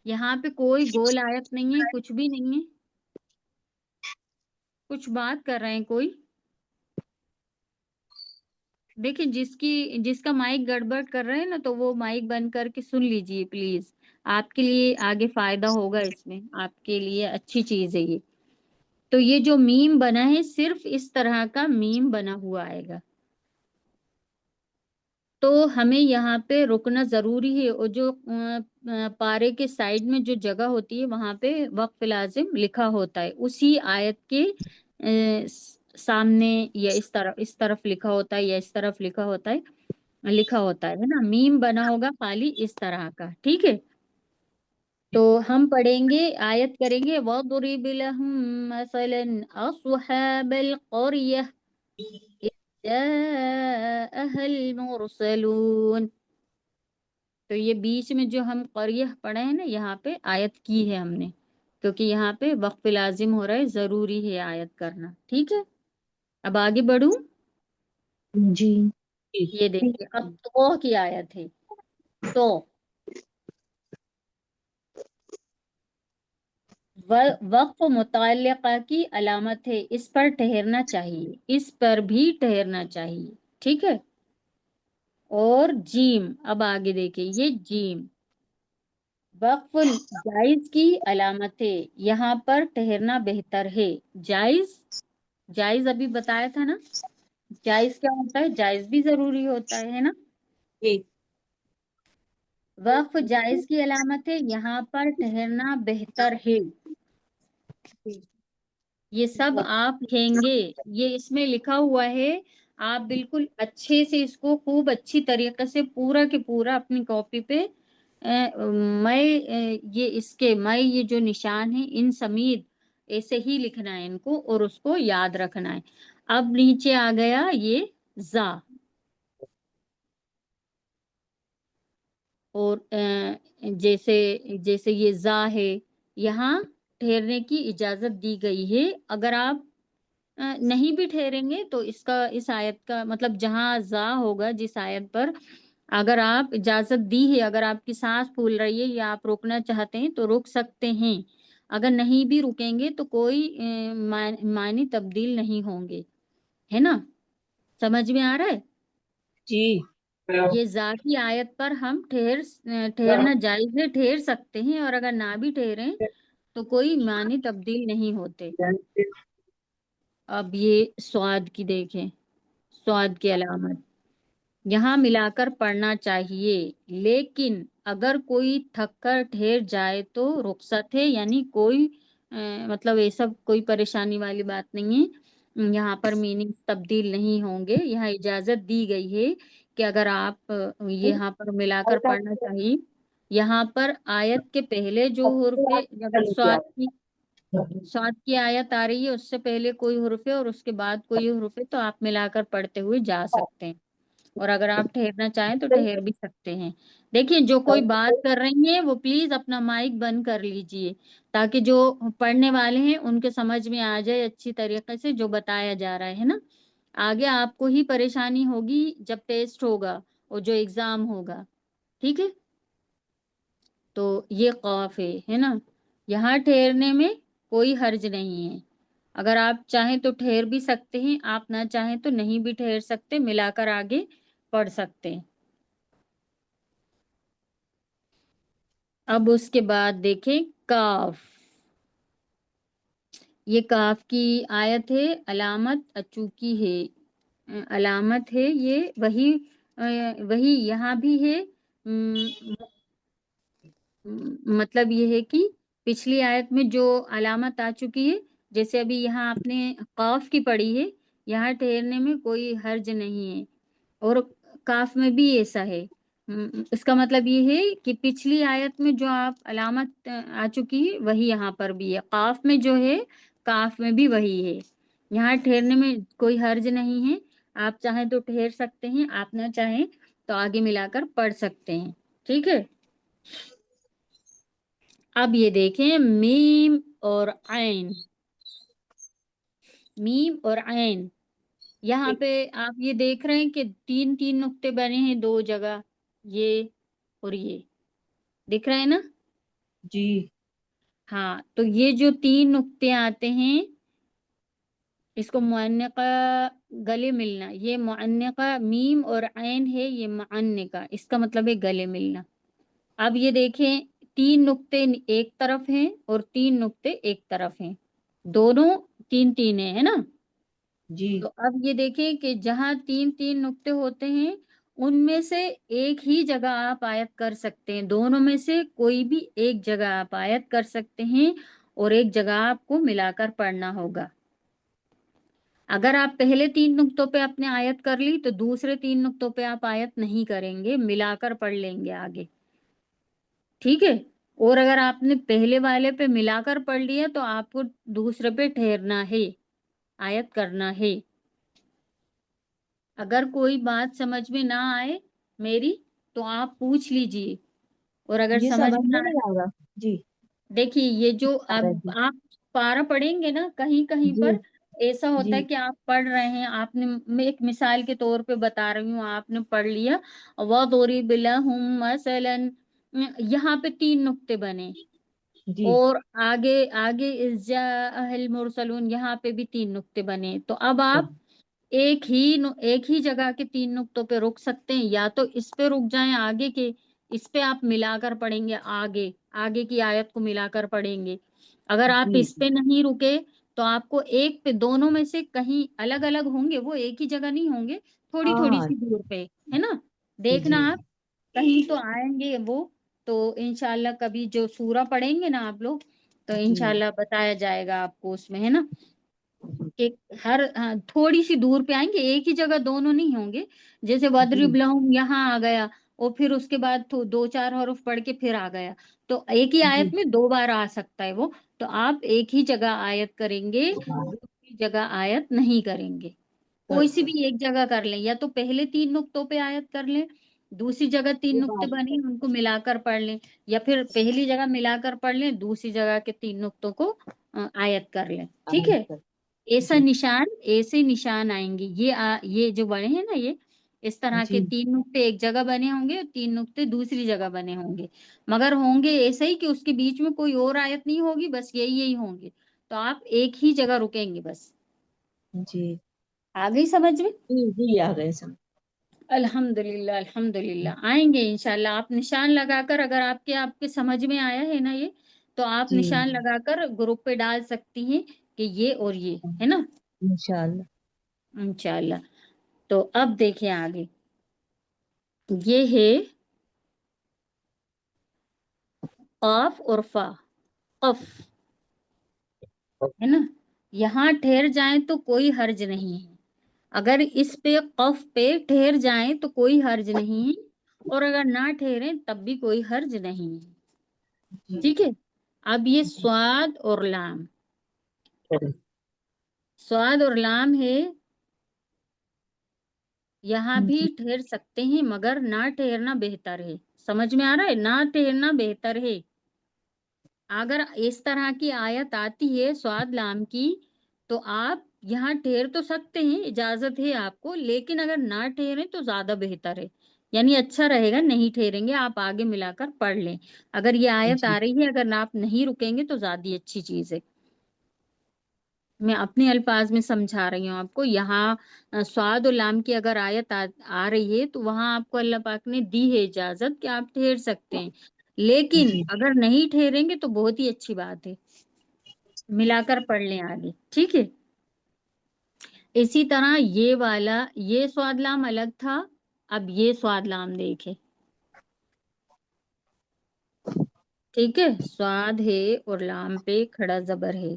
यहाँ पे कोई गोल आयत नहीं है, कुछ भी नहीं है, कुछ बात कर रहे हैं कोई? देखिए, जिसका माइक गड़बड़ कर रहे हैं ना, तो वो माइक बंद करके सुन लीजिए प्लीज, आपके लिए आगे फायदा होगा, इसमें आपके लिए अच्छी चीज है ये। तो ये जो मीम बना है, सिर्फ इस तरह का मीम बना हुआ आएगा, तो हमें यहाँ पे रुकना जरूरी है। और जो पारे के साइड में जो जगह होती है वहां पे वक्फ लाजिम लिखा होता है, उसी आयत के सामने, या इस तरफ लिखा होता है, या इस तरफ लिखा होता है, लिखा होता है ना, मीम बना होगा खाली इस तरह का। ठीक है, تو हम पढ़ेंगे, आयत करेंगे वضرब लहुम मसलन अस्हाबल क़रियह इज़ जाअहल मुरसलून। तो ये बीच में जो हम क़रियह पढ़े हैं ना, यहाँ पे आयत की है हमने, क्योंकि यहाँ पे वक्फ लाजिम हो रहा है, जरूरी है आयत करना। ठीक है, अब आगे बढ़ूं। जी। ये देखिए, अब तो की आयत है। तो वक्फ मुतअल्लिक़ा की अलामत है, इस पर ठहरना चाहिए, इस पर भी ठहरना चाहिए। ठीक है, और जीम, अब आगे देखिए, ये जीम वक्फ जायज की अलामत है, यहाँ पर ठहरना बेहतर है। जायज, जायज अभी बताया था ना, जायज क्या होता है, जायज भी जरूरी होता है ना। जी। वक्फ जायज की अलामत है, यहाँ पर ठहरना बेहतर है। ये सब आप लिखेंगे, ये इसमें लिखा हुआ है। आप बिल्कुल अच्छे से इसको खूब अच्छी तरीके से पूरा के पूरा अपनी कॉपी पे मैं ये जो निशान है इन समीत ऐसे ही लिखना है इनको, और उसको याद रखना है। अब नीचे आ गया ये जा, और जैसे जैसे ये जा है, यहाँ ठहरने की इजाजत दी गई है। अगर आप नहीं भी ठहरेंगे तो इसका, इस आयत का मतलब जहां जा होगा जिस आयत पर, अगर आप इजाजत दी है, अगर आपकी सांस फूल रही है या आप रुकना चाहते हैं तो रुक सकते हैं। अगर नहीं भी रुकेंगे तो कोई मानी तब्दील नहीं होंगे, है ना। समझ में आ रहा है। जी। ये जा की आयत पर हम ठहरना जायज है, ठहर सकते हैं, और अगर ना भी ठहरें तो कोई मानी तब्दील नहीं होते। अब ये स्वाद की देखें, स्वाद की अलामत यहाँ मिलाकर पढ़ना चाहिए, लेकिन अगर कोई थक कर ठहर जाए तो रुखसत है, यानी कोई मतलब ऐसा कोई परेशानी वाली बात नहीं है। यहाँ पर मीनिंग तब्दील नहीं होंगे, यहाँ इजाजत दी गई है कि अगर आप यहाँ पर मिलाकर पढ़ना चाहिए। यहाँ पर आयत के पहले जो हुर्फ है, अगर स्वाद की आयत आ रही है उससे पहले कोई हुर्फ है और उसके बाद कोई हुर्फ है, तो आप मिलाकर पढ़ते हुए जा सकते हैं, और अगर आप ठहरना चाहें तो ठहर भी सकते हैं। देखिए, जो कोई बात कर रही है वो प्लीज अपना माइक बंद कर लीजिए, ताकि जो पढ़ने वाले हैं उनके समझ में आ जाए अच्छी तरीके से जो बताया जा रहा है ना। आगे आपको ही परेशानी होगी जब टेस्ट होगा और जो एग्जाम होगा। ठीक है, तो ये कॉफ है ना, यहाँ ठहरने में कोई हर्ज नहीं है। अगर आप चाहें तो ठहर भी सकते हैं, आप ना चाहें तो नहीं भी ठहर सकते, मिलाकर आगे पढ़ सकते हैं। अब उसके बाद देखें काफ, ये काफ की आयत है, अलामत अचूकी है, अलामत है ये, वही वही यहाँ भी है। मतलब ये है कि पिछली आयत में जो अलामत आ चुकी है, जैसे अभी यहाँ आपने काफ की पढ़ी है, यहाँ ठहरने में कोई हर्ज नहीं है, और काफ में भी ऐसा है। इसका मतलब ये है कि पिछली आयत में जो आप अलामत आ चुकी है वही यहाँ पर भी है, काफ में जो है काफ में भी वही है। यहाँ ठहरने में कोई हर्ज नहीं है, आप चाहें तो ठहर सकते हैं, आप ना चाहें तो आगे मिलाकर पढ़ सकते हैं। ठीक है, अब ये देखें मीम और आइन, मीम और आइन, यहाँ पे आप ये देख रहे हैं कि तीन तीन नुक्ते बने हैं दो जगह, ये और ये दिख रहा है ना। जी। हाँ, तो ये जो तीन नुक्ते आते हैं इसको मुअन्नका, गले मिलना, ये मुअन्नका मीम और ऐन है, ये मुअन्नका, इसका मतलब है गले मिलना। अब ये देखें, तीन नुक्ते एक तरफ हैं और तीन नुक्ते एक तरफ हैं, दोनों तीन तीन है ना। जी। तो अब ये देखें कि जहाँ तीन तीन नुक्ते होते हैं उनमें से एक ही जगह आप आयत कर सकते हैं, दोनों में से कोई भी एक जगह आप आयत कर सकते हैं, और एक जगह आपको मिलाकर पढ़ना होगा। अगर आप पहले तीन नुक्तों पे अपने आयत कर ली तो दूसरे तीन नुक्तों पे आप आयत नहीं करेंगे, मिलाकर पढ़ लेंगे आगे। ठीक है, اور اگر آپ نے پہلے والے پہ ملا کر پڑھ لیا تو آپ کو دوسرے پہ ٹھہرنا ہے، آیت کرنا ہے۔ اگر کوئی بات سمجھ میں نہ آئے میری تو آپ پوچھ لیجئے، اور اگر یہ سمجھ سمجھ میں میں آئے، نہیں آ رہا جی۔ دیکھیے یہ جو آ اب رہا جی آپ پارہ پڑھیں گے نا، کہیں کہیں جی پر ایسا ہوتا جی ہے کہ آپ پڑھ رہے ہیں، آپ نے، میں ایک مثال کے طور پہ بتا رہی ہوں، آپ نے پڑھ لیا وَضُرِبْ لَهُم مَثَلًا، یہاں پہ 3 نقطے بنے، جی اور آگے آگے اِذْ جَاءَ الْمُرْسَلُونَ یہاں پہ بھی 3 نقطے بنے، تو اب آپ ایک ہی جگہ کے 3 نقطوں پہ رک سکتے ہیں، یا تو اس پہ رک جائیں آگے کے، اس پہ آپ ملا کر پڑھیں گے، آگے کی آیت کو ملا کر پڑھیں گے۔ اگر آپ جی اس پہ نہیں رکے تو آپ کو ایک پہ، دونوں میں سے کہیں الگ الگ ہوں گے، وہ ایک ہی جگہ نہیں ہوں گے، تھوڑی تھوڑی ہاں سی دور پہ، ہے نا؟ جی دیکھنا جی آپ کہیں تو آئیں گے وہ، تو انشاءاللہ کبھی جو سورہ پڑھیں گے نا آپ لوگ، تو جی انشاءاللہ بتایا جائے گا آپ کو اس میں، ہے نا؟ کہ تھوڑی سی دور پہ آئیں گے، ایک ہی جگہ دونوں نہیں ہوں گے، جیسے جی وَضْرِبْ لَهُمْ یہاں آ گیا، اور پھر اس کے بعد تو 2 4 حروف پڑھ کے پھر آ گیا، تو ایک ہی جی آیت میں 2 بار آ سکتا ہے وہ، تو آپ ایک ہی جگہ آیت کریں گے، دوسری جگہ آیت نہیں کریں گے، کوئی سی بھی ایک جگہ کر لیں، یا تو پہلے 3 نقطوں پہ آیت کر لیں، دوسری جگہ 3 یہ نقطے بات بنے ان کو ملا کر پڑھ لیں، یا پھر پہلی جگہ ملا کر پڑھ لیں، دوسری جگہ کے 3 نقطوں کو آیت کر لیں، ٹھیک ہے؟ ایسا جی نشان، ایسے نشان آئیں گے، یہ جو بنے ہیں نا، یہ اس طرح کے جی 3 نقطے ایک جگہ بنے ہوں گے اور 3 نقطے دوسری جگہ بنے ہوں گے، مگر ہوں گے ایسا ہی کہ اس کے بیچ میں کوئی اور آیت نہیں ہوگی، بس یہی ہوں گے، تو آپ ایک ہی جگہ رکیں گے بس۔ جی آ گئی سمجھ میں؟ جی جی آ گئے سمجھ۔ الحمدللہ الحمدللہ، آئیں گے انشاءاللہ، آپ نشان لگا کر، اگر آپ کے سمجھ میں آیا ہے نا یہ، تو آپ جی نشان لگا کر گروپ پہ ڈال سکتی ہیں کہ یہ اور یہ ہے نا، انشاءاللہ۔ انشاءاللہ۔ تو اب دیکھیں آگے، یہ ہے قاف اور فا، قف، ہے نا؟ یہاں ٹھہر جائیں تو کوئی حرج نہیں ہے، اگر اس پہ قف پہ ٹھہر جائیں تو کوئی حرج نہیں ہے، اور اگر نہ ٹھہریں تب بھی کوئی حرج نہیں ہے، جی ٹھیک ہے؟ اب یہ سواد اور لام، سواد اور لام ہے، یہاں بھی جی ٹھہر سکتے ہیں مگر نہ ٹھہرنا بہتر ہے، سمجھ میں آ رہا ہے؟ نہ ٹھہرنا بہتر ہے، اگر اس طرح کی آیت آتی ہے سواد لام کی، تو آپ یہاں ٹھہر تو سکتے ہیں، اجازت ہے آپ کو، لیکن اگر نہ ٹھہریں تو زیادہ بہتر ہے، یعنی اچھا رہے گا، نہیں ٹھہریں گے آپ آگے ملا کر پڑھ لیں، اگر یہ آیت جی آ رہی ہے، اگر آپ نہیں رکیں گے تو زیادہ اچھی چیز ہے، میں اپنے الفاظ میں سمجھا رہی ہوں آپ کو، یہاں سواد و لام کی اگر آیت آ رہی ہے تو وہاں آپ کو اللہ پاک نے دی ہے اجازت کہ آپ ٹھہر سکتے ہیں، لیکن جی اگر نہیں ٹھہریں گے تو بہت ہی اچھی بات ہے، ملا کر پڑھ لیں آگے، ٹھیک ہے؟ اسی طرح یہ والا، یہ سواد لام الگ تھا، اب یہ سواد لام دیکھیں، ٹھیک ہے؟ سواد ہے اور لام پہ کھڑا زبر ہے،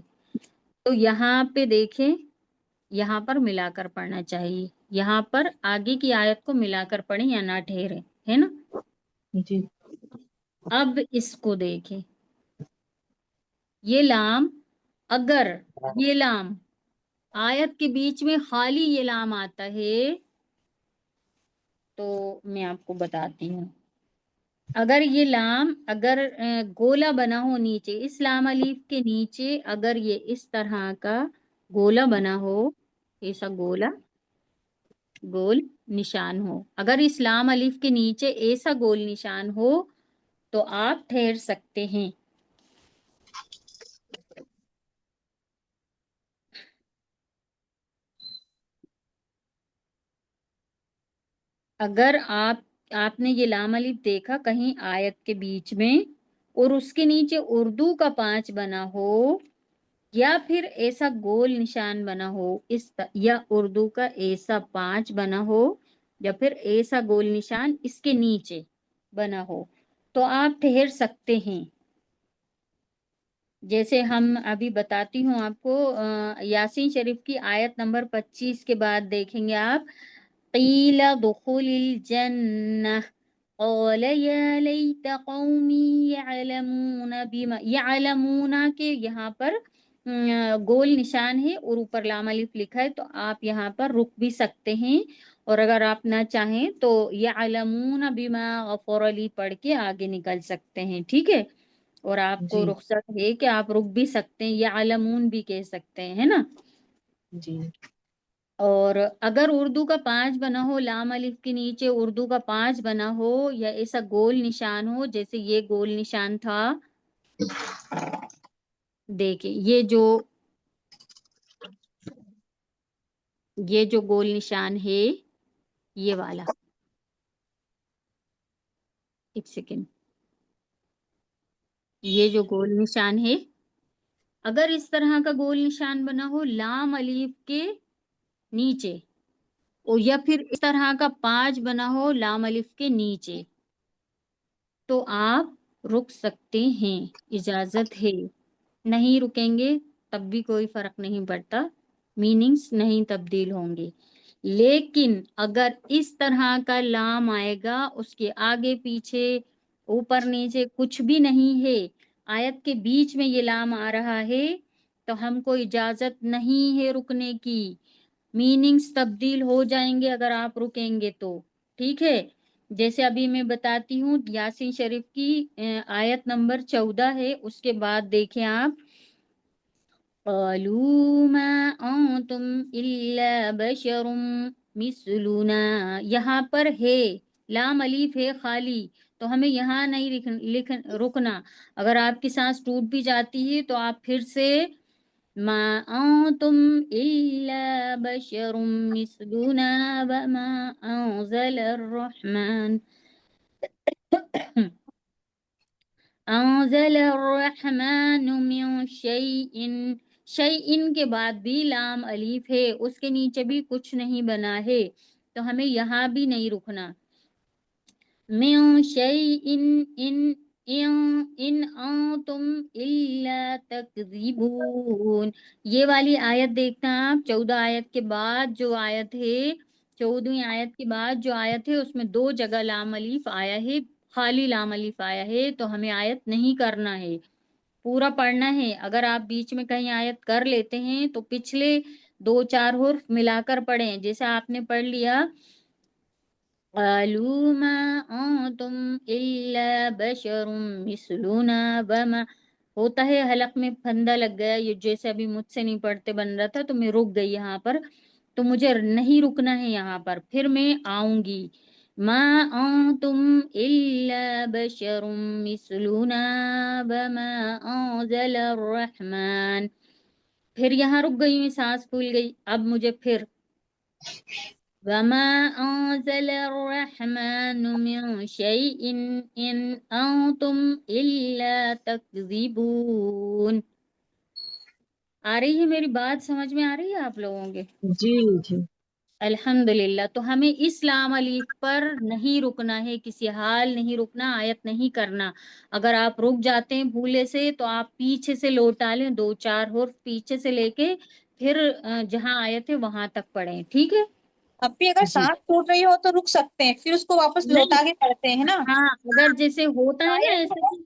تو یہاں پہ دیکھیں، یہاں پر ملا کر پڑھنا چاہیے، یہاں پر آگے کی آیت کو ملا کر پڑھیں یا نہ ٹھہرے، ہے نا؟ جی اب اس کو دیکھیں، یہ لام، اگر یہ لام آیت کے بیچ میں خالی یہ لام آتا ہے تو میں آپ کو بتاتی ہوں، اگر یہ لام، اگر گولا بنا ہو نیچے، اس لام الف کے نیچے اگر یہ اس طرح کا گولا بنا ہو، ایسا گول نشان ہو، اگر اس لام الف کے نیچے ایسا گول نشان ہو تو آپ ٹھہر سکتے ہیں، اگر آپ نے یہ لام الف دیکھا کہیں آیت کے بیچ میں، اور اس کے نیچے اردو کا 5 بنا ہو، یا پھر ایسا گول نشان بنا ہو، یا اردو کا ایسا 5 بنا ہو، یا پھر ایسا گول نشان اس کے نیچے بنا ہو، تو آپ ٹھہر سکتے ہیں، جیسے ہم ابھی بتاتی ہوں آپ کو، یاسین شریف کی آیت نمبر 25 کے بعد دیکھیں گے آپ، قیل دخول الجنہ، قال या लैत قومی यعलमून बिमा, यعलमून के यहाँ पर गोल निशान है और ऊपर लाम अलिफ लिखा है, तो आप यहाँ पर रुक भी सकते हैं, और अगर आप ना चाहें तो यعलमून बिमा गफर ली पढ़ के आगे निकल सकते हैं, ठीक है। और आपको جی रुख्सत है कि आप रुक भी सकते हैं, यعलमून भी कह सकते हैं, है ना। جی और अगर उर्दू का 5 बना हो, लाम अलिफ के नीचे उर्दू का 5 बना हो, या ऐसा गोल निशान हो जैसे ये गोल निशान था, देखिए ये जो गोल निशान है, ये वाला, एक सेकेंड, ये जो गोल निशान है, अगर इस तरह का गोल निशान बना हो लाम अलिफ के नीचे, और या फिर इस तरह का 5 बना हो लाम अलिफ के नीचे, तो आप रुक सकते हैं, इजाजत है। नहीं रुकेंगे तब भी कोई फर्क नहीं पड़ता, मीनिंग्स नहीं तब्दील होंगे। लेकिन अगर इस तरह का लाम आएगा, उसके आगे पीछे ऊपर नीचे कुछ भी नहीं है, आयत के बीच में ये लाम आ रहा है, तो हमको इजाजत नहीं है रुकने की, मीनिंग्स तब्दील हो जाएंगे अगर आप रुकेंगे तो, ठीक है। जैसे अभी मैं बताती हूँ, यासीन शरीफ की आयत नंबर 14 है, उसके बाद देखें आप, क़ालू मा अंतुम इल्ला बशरुम मिस्लुना, यहाँ पर है लाम अलीफ है खाली, तो हमें यहाँ नहीं रुकना। अगर आपकी सांस टूट भी जाती है तो आप फिर से मा अंतुम इल्ला बशरुम मिस्लुना वमा अंज़ल अर्रहमान अंज़ल अर्रहमान मिन शैइन, शैइन के बाद भी लाम अलीफ है, उसके नीचे भी कुछ नहीं बना है, तो हमें यहाँ भी नहीं रुकना। मिन शैइन इन इन इन अंतुम इल्ला तकज़िबून, ये वाली आयत देखना आप, 14 आयत के बाद जो आयत है, 14वीं आयत के बाद जो आयत है, उसमें 2 जगह लाम अलीफ आया है, खाली लाम अलीफ आया है, तो हमें आयत नहीं करना है, पूरा पढ़ना है। अगर आप बीच में कहीं आयत कर लेते हैं तो पिछले 2-4 हुर्फ मिलाकर पढ़ें, जैसे आपने पढ़ लिया क़ालू मा अंतुम इल्ला बशरुम मिस्लुना वमा, होता है हलक में फंदा लग गया, ये जैसे अभी मुझसे नहीं पढ़ते बन रहा था तो मैं रुक गई यहाँ पर, तो मुझे नहीं रुकना है यहाँ पर, फिर मैं आऊंगी। मा अंतुम इल्ला बशरुम मिस्लुना वमा अंज़ल अर्रहमान, फिर यहाँ रुक गई मैं, सांस फूल गई, अब मुझे फिर वमा अंज़ल अर्रहमान मिन शैइन इन अंतुम इल्ला तकज़िबून। आ रही है मेरी बात, समझ में आ रही है आप लोगों के? جی جی अल्हम्दुलिल्लाह। तो हमें इस लाम अलीफ पर नहीं रुकना है, किसी हाल नहीं रुकना, आयत नहीं करना। अगर आप रुक जाते हैं भूले से तो आप पीछे से लौटा लें, 2-4 हुर्फ पीछे से लेके फिर जहां आयत है वहां तक पढ़ें, ठीक है। अब भी अगर جی सांस टूट रही हो तो रुक सकते हैं, फिर उसको वापस नहीं, लौटा के पढ़ते हैं ना। हाँ, अगर जैसे होता है ना आयत ऐसे हो, कि,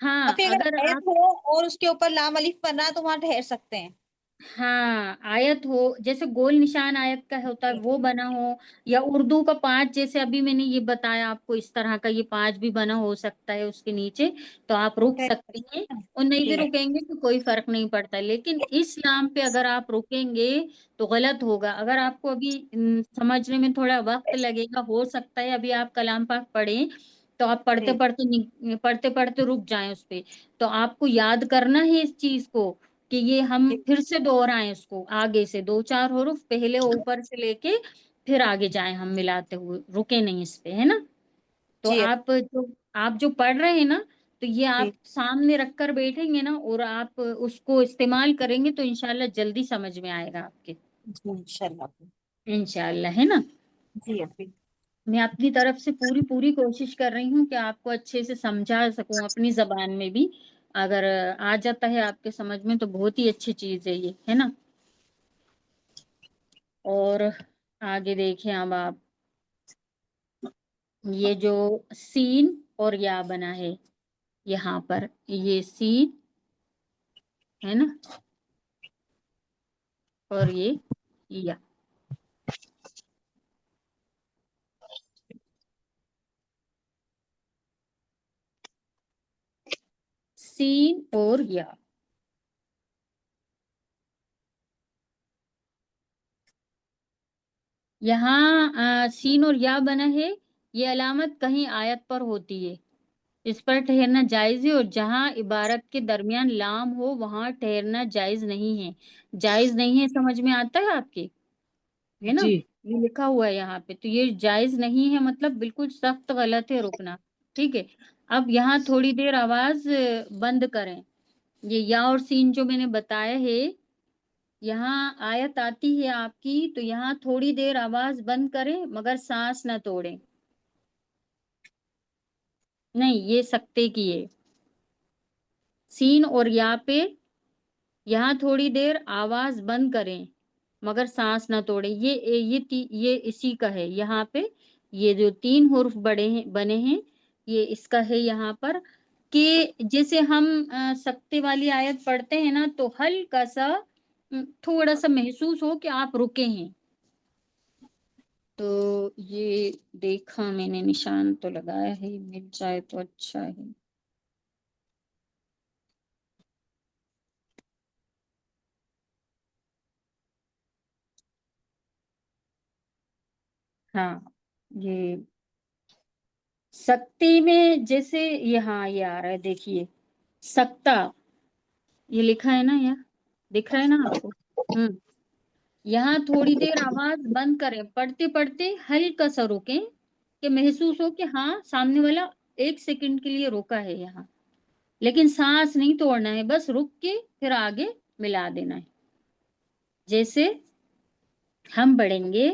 हाँ अभी अगर अगर आयत आप, हो और उसके ऊपर लाम अलिफ बना है तो वहां ठहर सकते हैं। हाँ आयत हो, जैसे गोल निशान आयत का होता है जी, वो बना हो, या उर्दू का 5 जैसे अभी मैंने ये बताया आपको, इस तरह का ये 5 भी बना हो सकता है उसके नीचे, तो आप तो रुक ठहर सकती सकते हैं। हैं ना। और नहीं भी जी रुकेंगे तो कोई फर्क नहीं पड़ता, लेकिन इस नाम पे अगर आप रुकेंगे तो गलत होगा। अगर आपको अभी समझने में थोड़ा वक्त लगेगा, हो सकता है अभी आप कलाम पाक पढ़ें तो आप पढ़ते जी पढ़ते पढ़ते पढ़ते रुक जाएं उस पे, तो आपको याद करना है इस चीज को, कि ये हम जी फिर से दोहराएं उसको, आगे से 2-4 हुरूफ पहले ऊपर से लेके फिर आगे जाएं हम मिलाते हुए, रुके नहीं इस पे, है ना। तो जी आप जो पढ़ रहे हैं ना, तो ये जी आप सामने रख कर बैठेंगे ना और आप उसको इस्तेमाल करेंगे तो इंशाल्लाह जल्दी समझ में आएगा आपके, जी इंशाल्लाह। इंशाल्लाह, है ना। जी अभी मैं अपनी तरफ से पूरी पूरी कोशिश कर रही हूँ कि आपको अच्छे से समझा सकूं अपनी जबान में भी, अगर आ जाता है आपके समझ में तो बहुत ही अच्छी चीज है ये, है ना। और आगे देखें अब आप, ये जो सीन और या बना है यहाँ पर, ये सीन है ना, और ये या। सीन और या, यहाँ सीन और या बना है, ये अलामत कहीं आयत पर होती है, इस पर ठहरना जायज है, और जहां इबारत के दरमियान लाम हो वहां ठहरना जायज नहीं है। जायज नहीं है, समझ में आता है आपके, है ना, जी ये लिखा हुआ है यहाँ पे, तो ये जायज नहीं है मतलब बिल्कुल सख्त गलत है रुकना। ठीक है, अब यहाँ थोड़ी देर आवाज बंद करें। ये या और सीन जो मैंने बताया है, यहाँ आयत आती है आपकी, तो यहाँ थोड़ी देर आवाज बंद करें मगर सांस ना तोड़ें। नहीं, ये सकते की है। सीन और या पे यहाँ थोड़ी देर आवाज बंद करें मगर सांस ना तोड़ें। ये इसी का है यहाँ पे, ये जो 3 हुर्फ बने हैं, ये इसका है यहाँ पर, कि जैसे हम सकते वाली आयत पढ़ते हैं ना, तो हल्का सा थोड़ा सा महसूस हो कि आप रुके हैं। तो ये देखा मैंने, निशान तो लगाया है, मिल जाए तो अच्छा है। हाँ, ये सकती में जैसे यहाँ ये आ रहा है, देखिए सकता, ये लिखा है ना, यहाँ दिख रहा है ना आपको। यहाँ थोड़ी देर आवाज बंद करें, पढ़ते पढ़ते हल्का सा रुकें कि महसूस हो कि हाँ सामने वाला 1 सेकंड के लिए रुका है यहाँ, लेकिन सांस नहीं तोड़ना है, बस रुक के फिर आगे मिला देना है। जैसे हम पढ़ेंगे